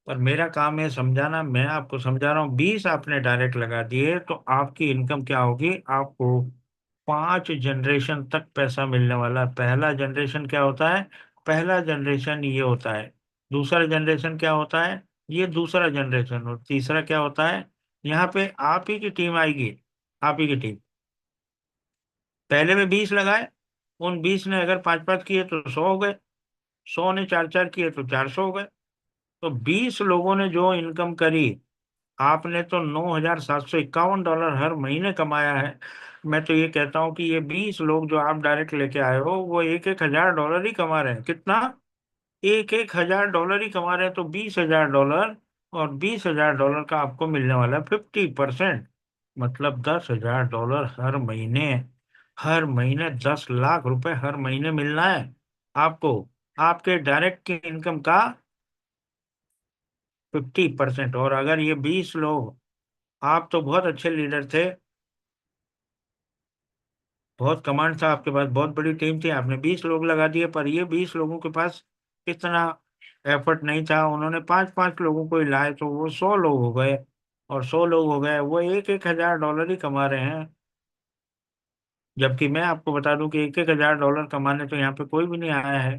पर मेरा काम है समझाना, मैं आपको समझा रहा हूँ। 20 आपने डायरेक्ट लगा दिए तो आपकी इनकम क्या होगी? आपको 5 जनरेशन तक पैसा मिलने वाला है। पहला जनरेशन क्या होता है? पहला जनरेशन ये होता है। दूसरा जनरेशन क्या होता है? ये दूसरा जनरेशन। और तीसरा क्या होता है? यहाँ पे आप ही की टीम आएगी, आप ही की टीम। पहले में 20 लगाए, उन 20 ने अगर 5-5 किए तो 100 हो गए, 100 ने 4-4 किए तो 400 हो गए। तो 20 लोगों ने जो इनकम करी, आपने तो $9,751 हर महीने कमाया है। मैं तो ये कहता हूँ कि ये 20 लोग जो आप डायरेक्ट लेके आए हो वो 1-1 हजार डॉलर ही कमा रहे हैं। कितना? 1-1 हजार डॉलर ही कमा रहे हैं। तो $20,000, और $20,000 का आपको मिलने वाला है 50%। मतलब $10,000 हर महीने। हर महीने 10 लाख रुपए हर महीने मिलना है आपको, आपके डायरेक्ट की इनकम का 50%। और अगर ये 20 लोग, आप तो बहुत अच्छे लीडर थे, बहुत कमांड था आपके पास, बहुत बड़ी टीम थी, आपने 20 लोग लगा दिए, पर ये 20 लोगों के पास इतना एफर्ट नहीं था। उन्होंने 5-5 लोगों को ही लाए तो वो 100 लोग हो गए। और 100 लोग हो गए, वो 1-1 हजार डॉलर ही कमा रहे हैं। जबकि मैं आपको बता दूं कि 1-1 हजार डॉलर कमाने तो यहाँ पे कोई भी नहीं आया है।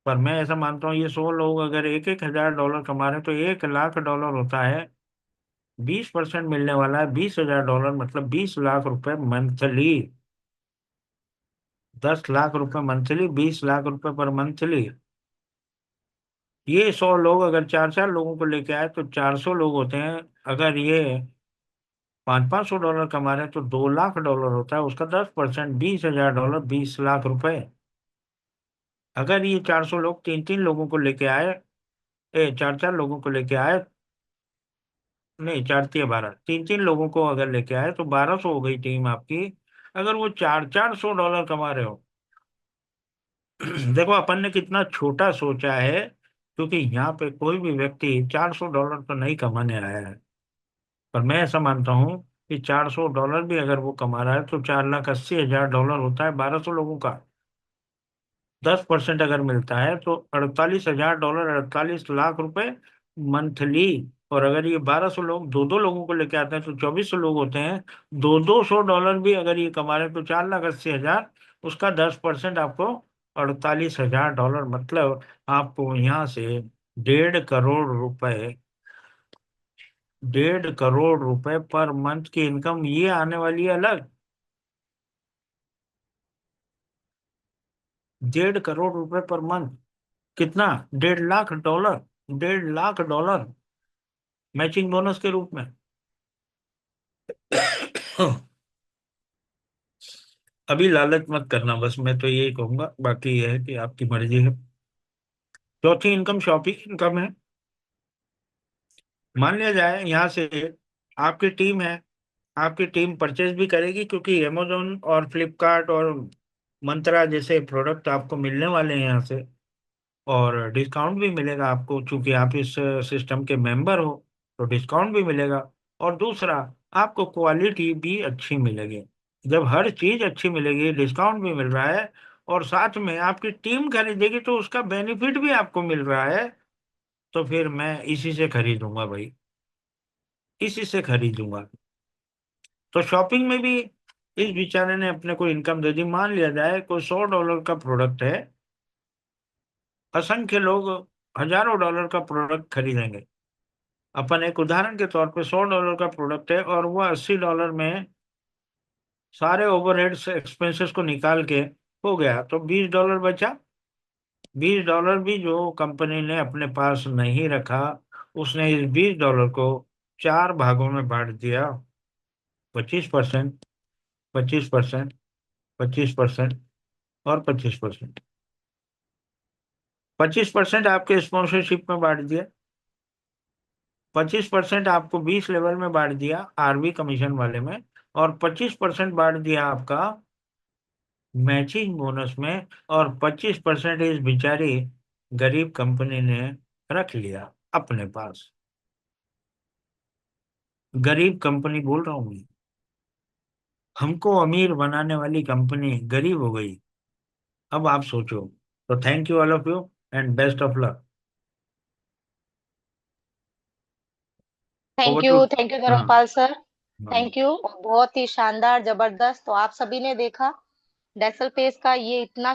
पर मैं ऐसा मानता हूँ ये 100 लोग अगर 1-1 हजार डॉलर कमा रहे हैं तो 1 लाख डॉलर होता है। 20% मिलने वाला है, $20,000, मतलब 20 लाख रुपए मंथली। 10 लाख रुपए मंथली, 20 लाख रुपए पर मंथली। ये 100 लोग अगर चार चार लोगों को लेके आए तो 400 लोग होते हैं। अगर ये $500-500 कमा रहे हैं तो $2 लाख होता है। उसका 10%, $20,000, 20 लाख रुपए। अगर ये 400 लोग तीन तीन लोगों को लेके आए, चार चार लोगों को लेके आए, नहीं, चार तिया 12, तीन तीन लोगों को अगर लेके आए तो 1200 हो गई टीम आपकी। अगर वो चार $400 कमा रहे हो, देखो अपन ने कितना छोटा सोचा है, क्योंकि यहाँ पे कोई भी व्यक्ति $400 तो नहीं कमाने आया है। पर मैं ऐसा मानता हूँ कि $400 भी अगर वो कमा रहा है तो $4,80,000 होता है 1200 लोगों का। 10% अगर मिलता है तो $48,000, 48 लाख रुपए मंथली। और अगर ये 1200 लोग दो दो लोगों को लेके आते हैं तो 2400 लोग होते हैं। $200 भी अगर ये कमा रहे हैं तो 4,80,000। उसका 10% आपको $48,000, मतलब आपको यहाँ से 1.5 करोड़ रुपए, 1.5 करोड़ रुपए पर मंथ की इनकम ये आने वाली है अलग। 1.5 करोड़ रुपए पर मंथ। कितना? $1.5 लाख। 1.5 लाख मैचिंग बोनस के रूप में। अभी लालच मत करना, बस मैं तो यही कहूंगा, बाकी यह है कि आपकी मर्जी है। चौथी इनकम शॉपिंग इनकम है। मान लिया जाए यहाँ से आपकी टीम है, आपकी टीम परचेज भी करेगी, क्योंकि अमेजोन और फ्लिपकार्ट और मंत्रा जैसे प्रोडक्ट आपको मिलने वाले हैं यहाँ से। और डिस्काउंट भी मिलेगा आपको, चूंकि आप इस सिस्टम के मेंबर हो तो डिस्काउंट भी मिलेगा। और दूसरा, आपको क्वालिटी भी अच्छी मिलेगी। जब हर चीज अच्छी मिलेगी, डिस्काउंट भी मिल रहा है, और साथ में आपकी टीम खरीदेगी तो उसका बेनिफिट भी आपको मिल रहा है, तो फिर मैं इसी से खरीदूंगा भाई, इसी से खरीदूंगा। तो शॉपिंग में भी इस बेचारे ने अपने को इनकम दे दी। मान लिया जाए कोई $100 का प्रोडक्ट है, असंख्य लोग हजारों डॉलर का प्रोडक्ट खरीदेंगे। अपन एक उदाहरण के तौर पे $100 का प्रोडक्ट है और वो $80 में सारे ओवरहेड्स एक्सपेंसेस को निकाल के हो गया, तो $20 बचा। $20 भी जो कंपनी ने अपने पास नहीं रखा, उसने इस $20 को चार भागों में बांट दिया। 25%, 25%, 25% और 25%। 25% आपके स्पॉन्सरशिप में बांट दिया, 25% आपको 20 लेवल में बांट दिया आरबी कमीशन वाले में, और 25% बांट दिया आपका मैचिंग बोनस में, और 25% इस बेचारी गरीब कंपनी ने रख लिया अपने पास। गरीब कंपनी बोल रहा हूँ मैं, हमको अमीर बनाने वाली कंपनी गरीब हो गई। अब आप सोचो। तो thank you all of you, and best of luck. Over to. Thank you हाँ। धर्मपाल सर। हाँ। Thank you. बहुत ही शानदार, जबरदस्त। तो आप सभी ने देखा डेक्सल पेस का ये इतना